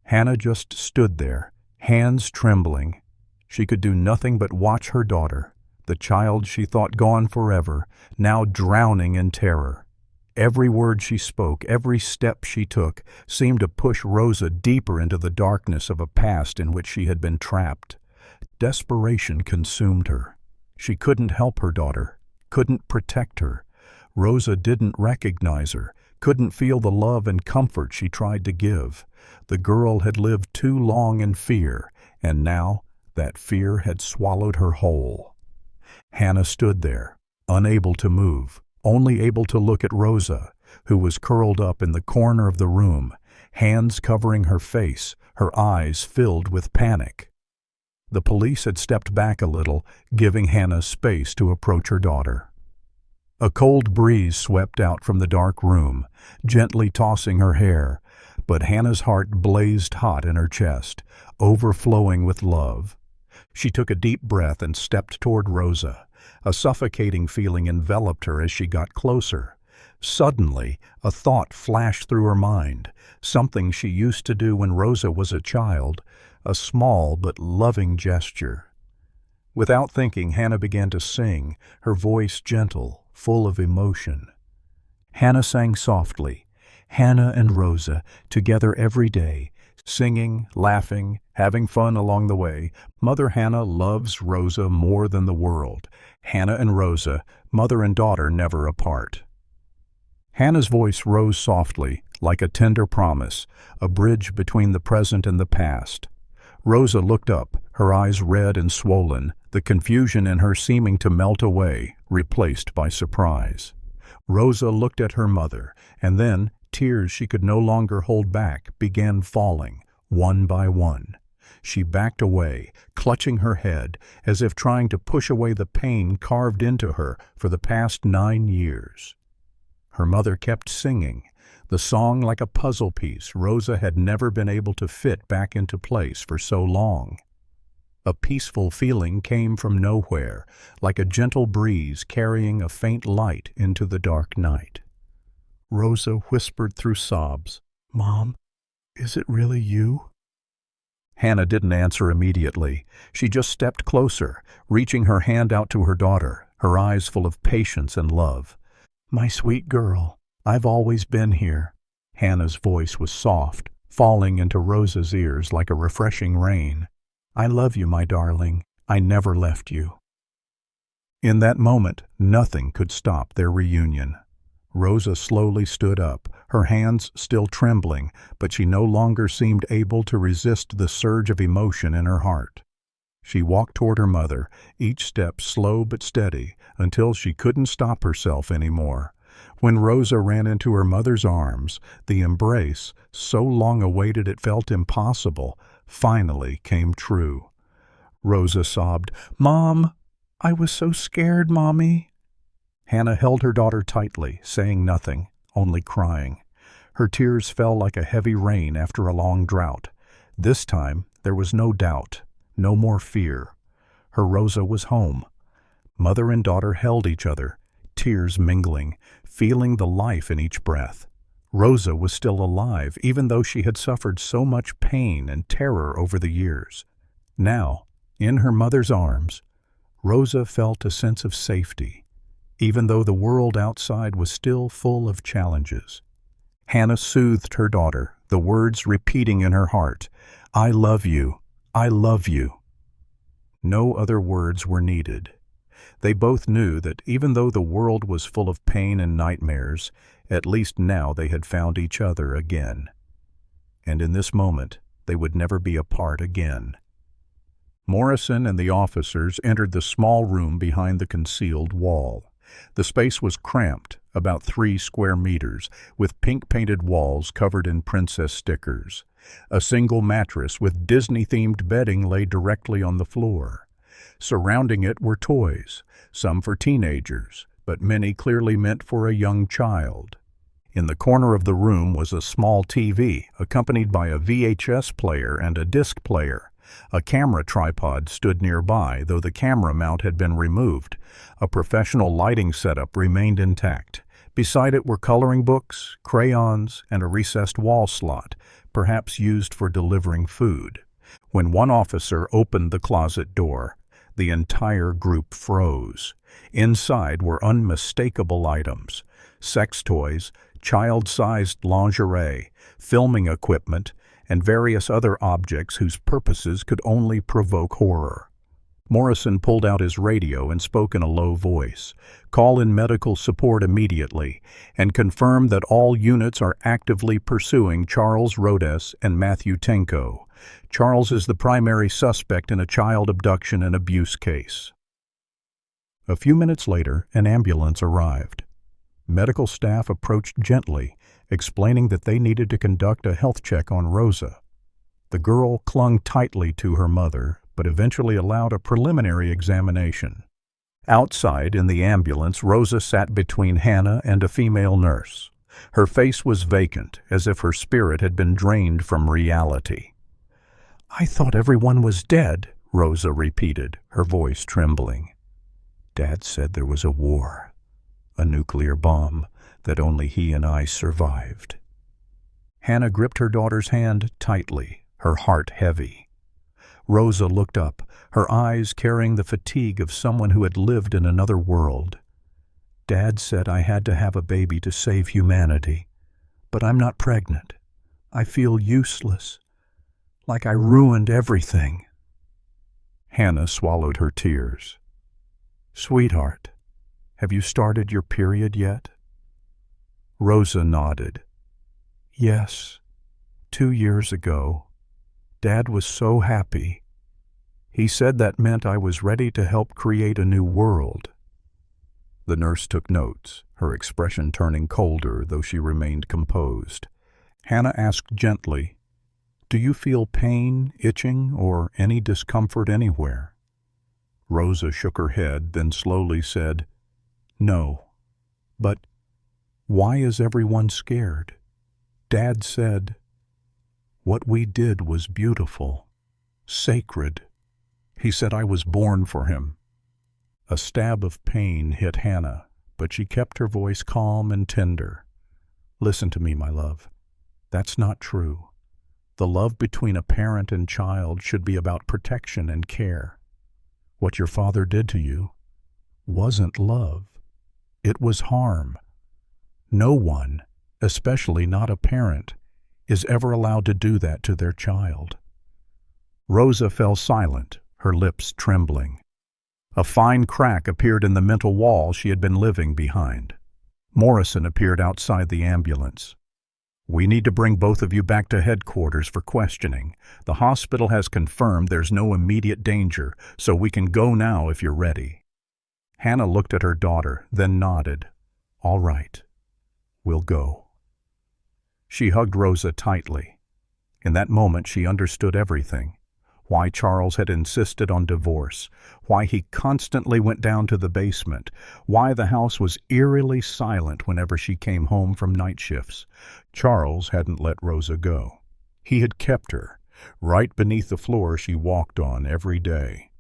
Hannah just stood there, hands trembling. She could do nothing but watch her daughter, the child she thought gone forever, now drowning in terror. Every word she spoke, every step she took, seemed to push Rosa deeper into the darkness of a past in which she had been trapped. Desperation consumed her. She couldn't help her daughter, couldn't protect her. Rosa didn't recognize her, couldn't feel the love and comfort she tried to give. The girl had lived too long in fear, and now that fear had swallowed her whole. Hannah stood there, unable to move, only able to look at Rosa, who was curled up in the corner of the room, hands covering her face, her eyes filled with panic. The police had stepped back a little, giving Hannah space to approach her daughter. A cold breeze swept out from the dark room, gently tossing her hair, but Hannah's heart blazed hot in her chest, overflowing with love. She took a deep breath and stepped toward Rosa. A suffocating feeling enveloped her as she got closer. Suddenly, a thought flashed through her mind, something she used to do when Rosa was a child, a small but loving gesture. Without thinking, Hannah began to sing, her voice gentle, full of emotion. Hannah sang softly, Hannah and Rosa, together every day, singing, laughing, having fun along the way. Mother Hannah loves Rosa more than the world. Hannah and Rosa, mother and daughter never apart. Hannah's voice rose softly, like a tender promise, a bridge between the present and the past. Rosa looked up, her eyes red and swollen, the confusion in her seeming to melt away, replaced by surprise. Rosa looked at her mother, and then tears she could no longer hold back began falling, one by one. She backed away, clutching her head, as if trying to push away the pain carved into her for the past 9 years. Her mother kept singing, the song like a puzzle piece Rosa had never been able to fit back into place for so long. A peaceful feeling came from nowhere, like a gentle breeze carrying a faint light into the dark night. Rosa whispered through sobs, "Mom, is it really you?" Hannah didn't answer immediately. She just stepped closer, reaching her hand out to her daughter, her eyes full of patience and love. "My sweet girl, I've always been here." Hannah's voice was soft, falling into Rosa's ears like a refreshing rain. "I love you, my darling. I never left you." In that moment, nothing could stop their reunion. Rosa slowly stood up, her hands still trembling, but she no longer seemed able to resist the surge of emotion in her heart. She walked toward her mother, each step slow but steady, until she couldn't stop herself anymore. When Rosa ran into her mother's arms, the embrace, so long awaited it felt impossible, finally came true. Rosa sobbed, "Mom, I was so scared, Mommy." Hannah held her daughter tightly, saying nothing, only crying. Her tears fell like a heavy rain after a long drought. This time there was no doubt, no more fear. Her Rosa was home. Mother and daughter held each other, tears mingling, feeling the life in each breath. Rosa was still alive, even though she had suffered so much pain and terror over the years. Now, in her mother's arms, Rosa felt a sense of safety, even though the world outside was still full of challenges. Hannah soothed her daughter, the words repeating in her heart, "I love you, I love you." No other words were needed. They both knew that even though the world was full of pain and nightmares, at least now they had found each other again. And in this moment, they would never be apart again. Morrison and the officers entered the small room behind the concealed wall. The space was cramped, about 3 square meters, with pink-painted walls covered in princess stickers. A single mattress with Disney-themed bedding lay directly on the floor. Surrounding it were toys, some for teenagers, but many clearly meant for a young child. In the corner of the room was a small TV, accompanied by a VHS player and a disc player. A camera tripod stood nearby, though the camera mount had been removed. A professional lighting setup remained intact. Beside it were coloring books, crayons, and a recessed wall slot, perhaps used for delivering food. When one officer opened the closet door, the entire group froze. Inside were unmistakable items: sex toys, child-sized lingerie, filming equipment, and various other objects whose purposes could only provoke horror. Morrison pulled out his radio and spoke in a low voice. "Call in medical support immediately, and confirm that all units are actively pursuing Charles Rhodes and Matthew Tenko. Charles is the primary suspect in a child abduction and abuse case." A few minutes later, an ambulance arrived. Medical staff approached gently, explaining that they needed to conduct a health check on Rosa. The girl clung tightly to her mother, but eventually allowed a preliminary examination. Outside, in the ambulance, Rosa sat between Hannah and a female nurse. Her face was vacant, as if her spirit had been drained from reality. "I thought everyone was dead," Rosa repeated, her voice trembling. "Dad said there was a war, a nuclear bomb, that only he and I survived." Hannah gripped her daughter's hand tightly, her heart heavy. Rosa looked up, her eyes carrying the fatigue of someone who had lived in another world. "Dad said I had to have a baby to save humanity, but I'm not pregnant. I feel useless, like I ruined everything." Hannah swallowed her tears. "Sweetheart, have you started your period yet?" Rosa nodded. "Yes, 2 years ago. Dad was so happy. He said that meant I was ready to help create a new world." The nurse took notes, her expression turning colder, though she remained composed. Hannah asked gently, "Do you feel pain, itching, or any discomfort anywhere?" Rosa shook her head, then slowly said, "No. But why is everyone scared? Dad said what we did was beautiful, sacred. He said I was born for him." A stab of pain hit Hannah, but she kept her voice calm and tender. "Listen to me, my love. That's not true. The love between a parent and child should be about protection and care. What your father did to you wasn't love. It was harm. No one, especially not a parent, is ever allowed to do that to their child." Rosa fell silent, her lips trembling. A fine crack appeared in the mental wall she had been living behind. Morrison appeared outside the ambulance. "We need to bring both of you back to headquarters for questioning. The hospital has confirmed there's no immediate danger, so we can go now if you're ready." Hannah looked at her daughter, then nodded. "All right. We'll go." She hugged Rosa tightly. In that moment she understood everything. Why Charles had insisted on divorce, why he constantly went down to the basement, why the house was eerily silent whenever she came home from night shifts. Charles hadn't let Rosa go. He had kept her, right beneath the floor she walked on every day.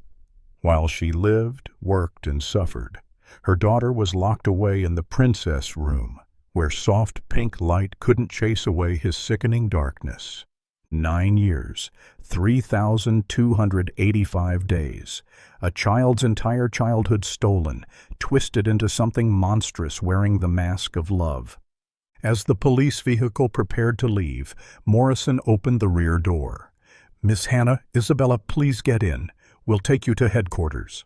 While she lived, worked, and suffered, her daughter was locked away in the princess room, where soft pink light couldn't chase away his sickening darkness. 9 years, 3,285 days, a child's entire childhood stolen, twisted into something monstrous wearing the mask of love. As the police vehicle prepared to leave, Morrison opened the rear door. "Miss Hannah, Isabella, please get in. We'll take you to headquarters."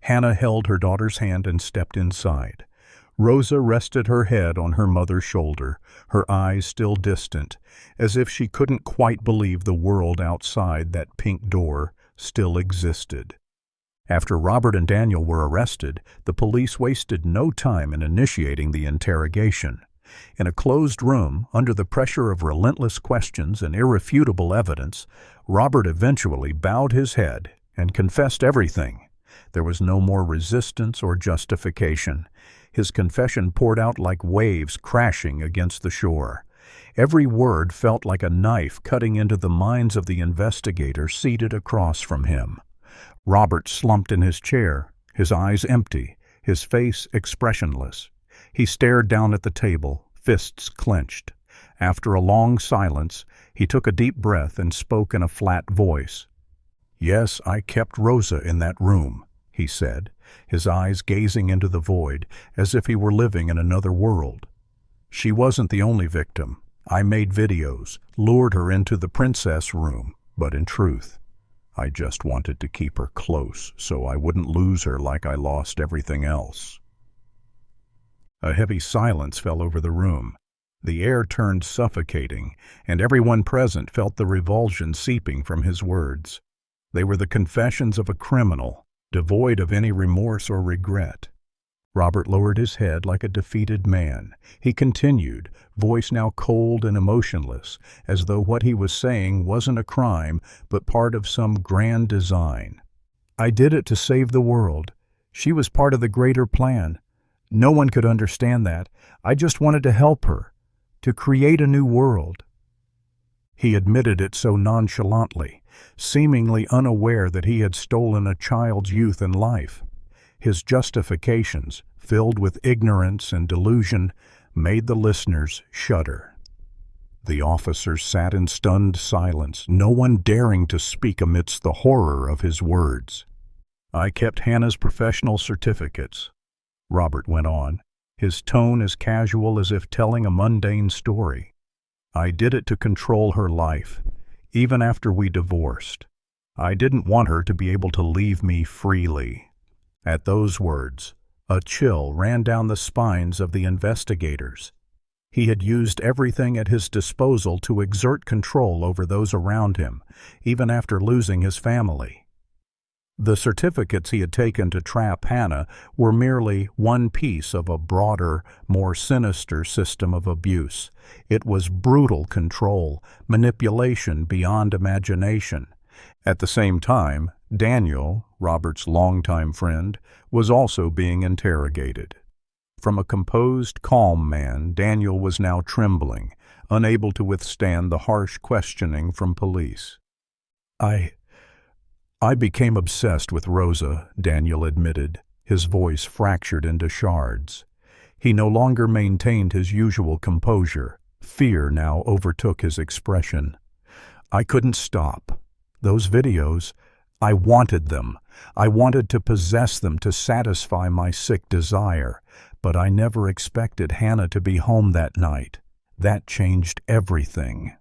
Hannah held her daughter's hand and stepped inside. Rosa rested her head on her mother's shoulder, her eyes still distant, as if she couldn't quite believe the world outside that pink door still existed. After Robert and Daniel were arrested, the police wasted no time in initiating the interrogation. In a closed room, under the pressure of relentless questions and irrefutable evidence, Robert eventually bowed his head and confessed everything. There was no more resistance or justification. His confession poured out like waves crashing against the shore. Every word felt like a knife cutting into the minds of the investigator seated across from him. Robert slumped in his chair, his eyes empty, his face expressionless. He stared down at the table, fists clenched. After a long silence, he took a deep breath and spoke in a flat voice. "Yes, I kept Rosa in that room," he said, his eyes gazing into the void as if he were living in another world. "She wasn't the only victim. I made videos, lured her into the princess room, but in truth, I just wanted to keep her close so I wouldn't lose her like I lost everything else." A heavy silence fell over the room. The air turned suffocating, and everyone present felt the revulsion seeping from his words. They were the confessions of a criminal, devoid of any remorse or regret. Robert lowered his head like a defeated man. He continued, voice now cold and emotionless, as though what he was saying wasn't a crime, but part of some grand design. "I did it to save the world. She was part of the greater plan. No one could understand that. I just wanted to help her, to create a new world." He admitted it so nonchalantly, seemingly unaware that he had stolen a child's youth and life. His justifications, filled with ignorance and delusion, made the listeners shudder. The officers sat in stunned silence, no one daring to speak amidst the horror of his words. "I kept Hannah's professional certificates," Robert went on, his tone as casual as if telling a mundane story. "I did it to control her life, even after we divorced. I didn't want her to be able to leave me freely." At those words, a chill ran down the spines of the investigators. He had used everything at his disposal to exert control over those around him, even after losing his family. The certificates he had taken to trap Hannah were merely one piece of a broader, more sinister system of abuse. It was brutal control, manipulation beyond imagination. At the same time, Daniel, Robert's longtime friend, was also being interrogated. From a composed, calm man, Daniel was now trembling, unable to withstand the harsh questioning from police. I became obsessed with Rosa," Daniel admitted, his voice fractured into shards. He no longer maintained his usual composure. Fear now overtook his expression. "I couldn't stop. Those videos, I wanted them. I wanted to possess them to satisfy my sick desire, but I never expected Hannah to be home that night. That changed everything."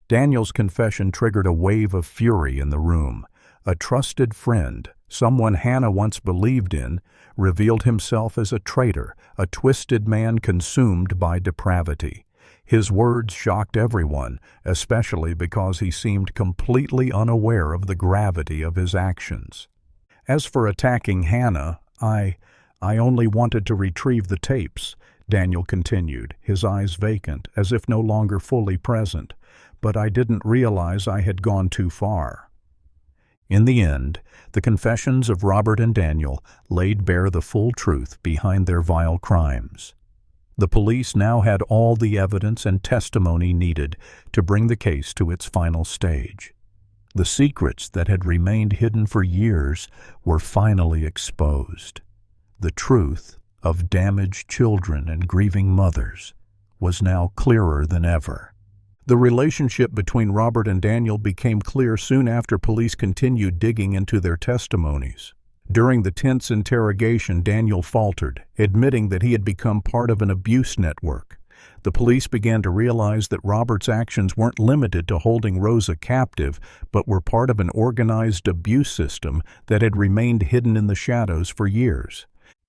Daniel's confession triggered a wave of fury in the room. A trusted friend, someone Hannah once believed in, revealed himself as a traitor, a twisted man consumed by depravity. His words shocked everyone, especially because he seemed completely unaware of the gravity of his actions. "As for attacking Hannah, I only wanted to retrieve the tapes," Daniel continued, his eyes vacant, as if no longer fully present. "But I didn't realize I had gone too far." In the end, the confessions of Robert and Daniel laid bare the full truth behind their vile crimes. The police now had all the evidence and testimony needed to bring the case to its final stage. The secrets that had remained hidden for years were finally exposed. The truth, of damaged children and grieving mothers, was now clearer than ever. The relationship between Robert and Daniel became clear soon after police continued digging into their testimonies. During the tense interrogation, Daniel faltered, admitting that he had become part of an abuse network. The police began to realize that Robert's actions weren't limited to holding Rosa captive, but were part of an organized abuse system that had remained hidden in the shadows for years.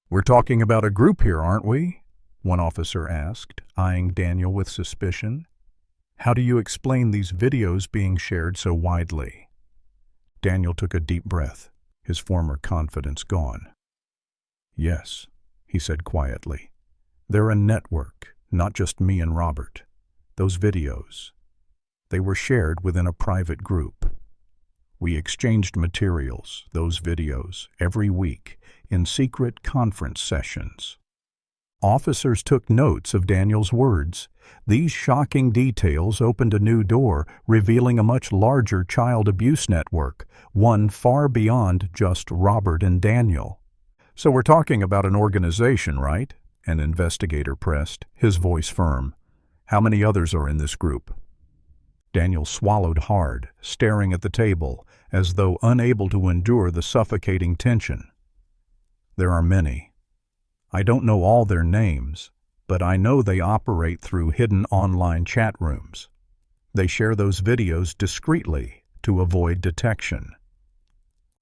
"We're talking about a group here, aren't we?" one officer asked, eyeing Daniel with suspicion. "How do you explain these videos being shared so widely?" Daniel took a deep breath, his former confidence gone. "Yes," he said quietly. "They're a network, not just me and Robert. Those videos, they were shared within a private group. We exchanged materials, those videos, every week in secret conference sessions." Officers took notes of Daniel's words. These shocking details opened a new door, revealing a much larger child abuse network, one far beyond just Robert and Daniel. "So we're talking about an organization, right?" an investigator pressed, his voice firm. "How many others are in this group?" Daniel swallowed hard, staring at the table, as though unable to endure the suffocating tension. "There are many. I don't know all their names, but I know they operate through hidden online chat rooms. They share those videos discreetly to avoid detection."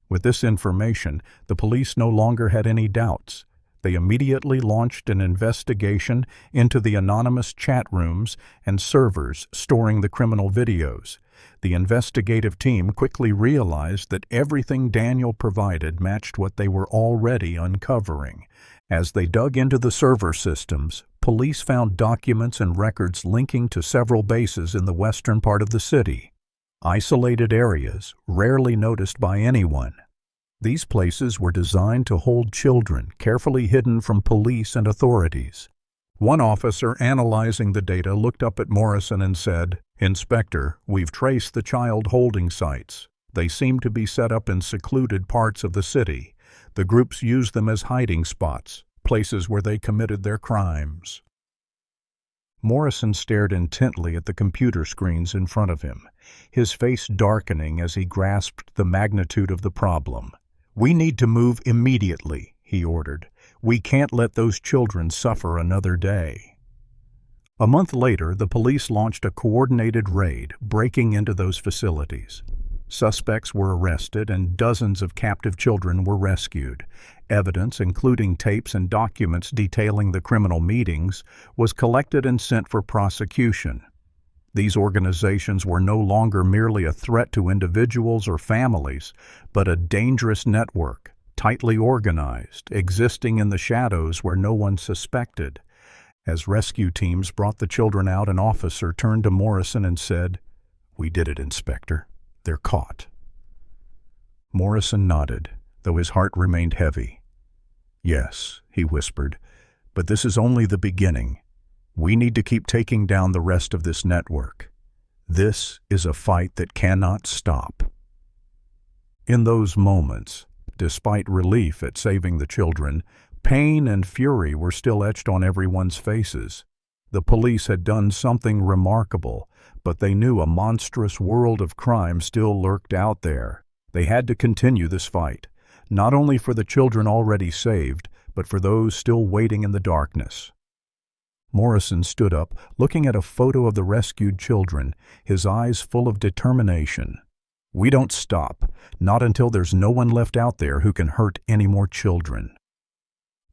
With this information, the police no longer had any doubts. They immediately launched an investigation into the anonymous chat rooms and servers storing the criminal videos. The investigative team quickly realized that everything Daniel provided matched what they were already uncovering. As they dug into the server systems, police found documents and records linking to several bases in the western part of the city. Isolated areas, rarely noticed by anyone. These places were designed to hold children, carefully hidden from police and authorities. One officer analyzing the data looked up at Morrison and said, "Inspector, we've traced the child holding sites. They seem to be set up in secluded parts of the city. The groups used them as hiding spots, places where they committed their crimes." Morrison stared intently at the computer screens in front of him, his face darkening as he grasped the magnitude of the problem. "We need to move immediately," he ordered. "We can't let those children suffer another day." A month later, the police launched a coordinated raid, breaking into those facilities. Suspects were arrested and dozens of captive children were rescued. Evidence, including tapes and documents detailing the criminal meetings, was collected and sent for prosecution. These organizations were no longer merely a threat to individuals or families, but a dangerous network, tightly organized, existing in the shadows where no one suspected. As rescue teams brought the children out, an officer turned to Morrison and said, "We did it, Inspector. They're caught." Morrison nodded, though his heart remained heavy. "Yes," he whispered, "but this is only the beginning. We need to keep taking down the rest of this network. This is a fight that cannot stop." In those moments, despite relief at saving the children, pain and fury were still etched on everyone's faces. The police had done something remarkable, but they knew a monstrous world of crime still lurked out there. They had to continue this fight, not only for the children already saved, but for those still waiting in the darkness. Morrison stood up, looking at a photo of the rescued children, his eyes full of determination. "We don't stop, not until there's no one left out there who can hurt any more children."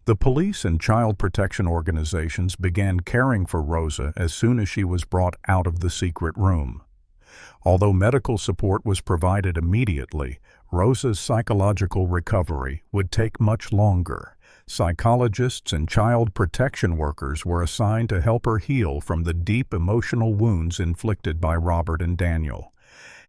The police and child protection organizations began caring for Rosa as soon as she was brought out of the secret room. Although medical support was provided immediately, Rosa's psychological recovery would take much longer. Psychologists and child protection workers were assigned to help her heal from the deep emotional wounds inflicted by Robert and Daniel.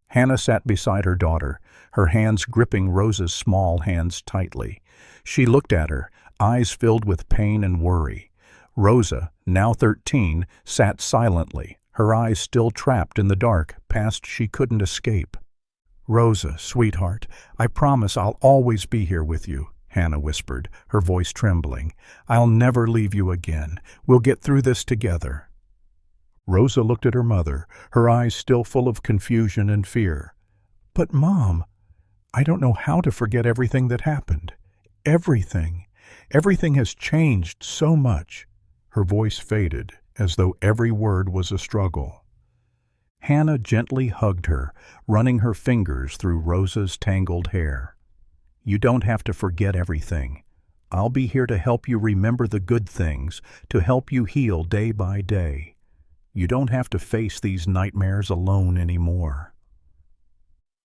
Hannah sat beside her daughter, her hands gripping Rosa's small hands tightly. She looked at her, eyes filled with pain and worry. Rosa, now 13, sat silently, her eyes still trapped in the dark, past she couldn't escape. "Rosa, sweetheart, I promise I'll always be here with you. Hannah whispered, her voice trembling. "I'll never leave you again. We'll get through this together." Rosa looked at her mother, her eyes still full of confusion and fear. "But, Mom, I don't know how to forget everything that happened. Everything. Everything has changed so much." Her voice faded, as though every word was a struggle. Hannah gently hugged her, running her fingers through Rosa's tangled hair. "You don't have to forget everything. I'll be here to help you remember the good things, to help you heal day by day. You don't have to face these nightmares alone anymore."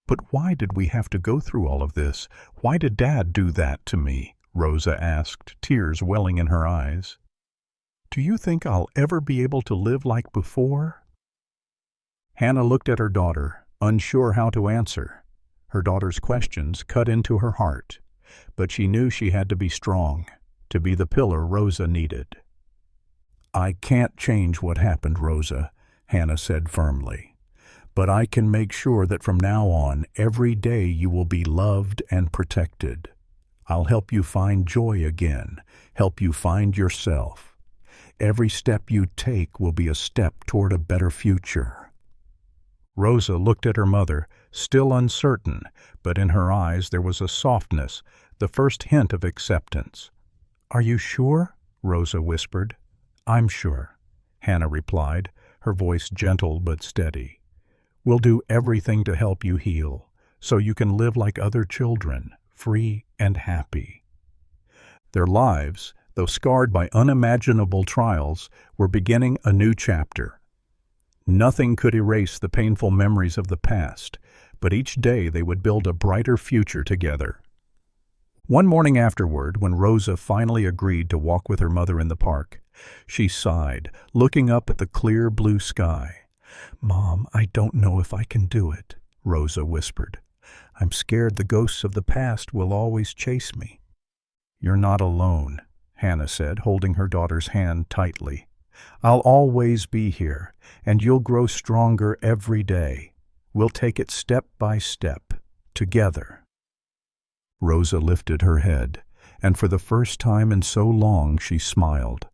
"But why did we have to go through all of this? Why did Dad do that to me?" Rosa asked, tears welling in her eyes. "Do you think I'll ever be able to live like before?" Hannah looked at her daughter, unsure how to answer. Her daughter's questions cut into her heart, but she knew she had to be strong, to be the pillar Rosa needed. "I can't change what happened, Rosa," Hannah said firmly. "But I can make sure that from now on, every day you will be loved and protected. I'll help you find joy again, help you find yourself. Every step you take will be a step toward a better future." Rosa looked at her mother, still uncertain, but in her eyes there was a softness, the first hint of acceptance. "Are you sure?" Rosa whispered. "I'm sure," Hannah replied, her voice gentle but steady. "We'll do everything to help you heal, so you can live like other children, free and happy." Their lives, though scarred by unimaginable trials, were beginning a new chapter. Nothing could erase the painful memories of the past, but each day they would build a brighter future together. One morning afterward, when Rosa finally agreed to walk with her mother in the park, she sighed, looking up at the clear blue sky. "Mom, I don't know if I can do it," Rosa whispered. "I'm scared the ghosts of the past will always chase me." "You're not alone," Hannah said, holding her daughter's hand tightly. "I'll always be here, and you'll grow stronger every day. We'll take it step by step, together." Rosa lifted her head, and for the first time in so long she smiled.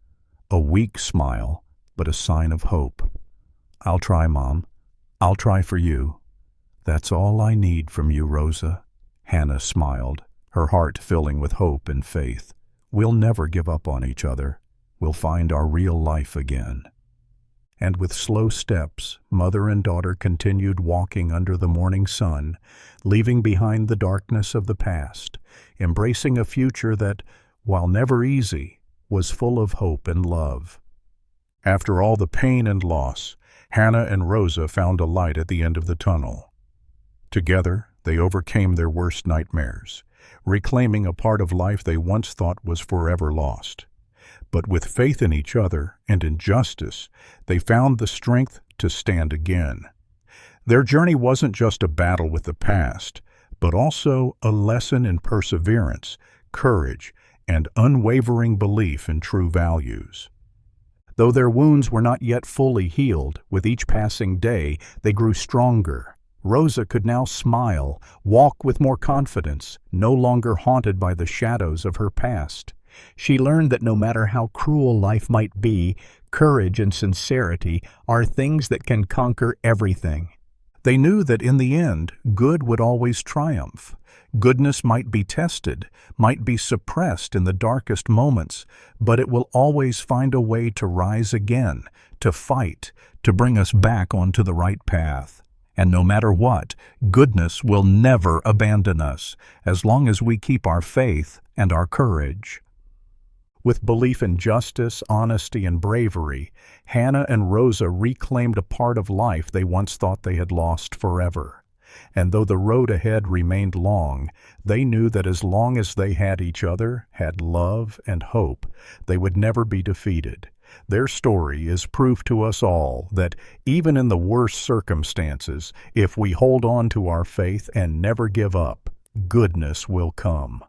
A weak smile, but a sign of hope. "I'll try, Mom. I'll try for you." "That's all I need from you, Rosa," Hannah smiled, her heart filling with hope and faith. "We'll never give up on each other. We'll find our real life again." And with slow steps, mother and daughter continued walking under the morning sun, leaving behind the darkness of the past, embracing a future that, while never easy, was full of hope and love. After all the pain and loss, Hannah and Rosa found a light at the end of the tunnel. Together, they overcame their worst nightmares, reclaiming a part of life they once thought was forever lost. But with faith in each other and in justice, they found the strength to stand again. Their journey wasn't just a battle with the past, but also a lesson in perseverance, courage, and unwavering belief in true values. Though their wounds were not yet fully healed, with each passing day they grew stronger. Rosa could now smile, walk with more confidence, no longer haunted by the shadows of her past. She learned that no matter how cruel life might be, courage and sincerity are things that can conquer everything. They knew that in the end, good would always triumph. Goodness might be tested, might be suppressed in the darkest moments, but it will always find a way to rise again, to fight, to bring us back onto the right path. And no matter what, goodness will never abandon us, as long as we keep our faith and our courage. With belief in justice, honesty, and bravery, Hannah and Rosa reclaimed a part of life they once thought they had lost forever. And though the road ahead remained long, they knew that as long as they had each other, had love and hope, they would never be defeated. Their story is proof to us all that even in the worst circumstances, if we hold on to our faith and never give up, goodness will come.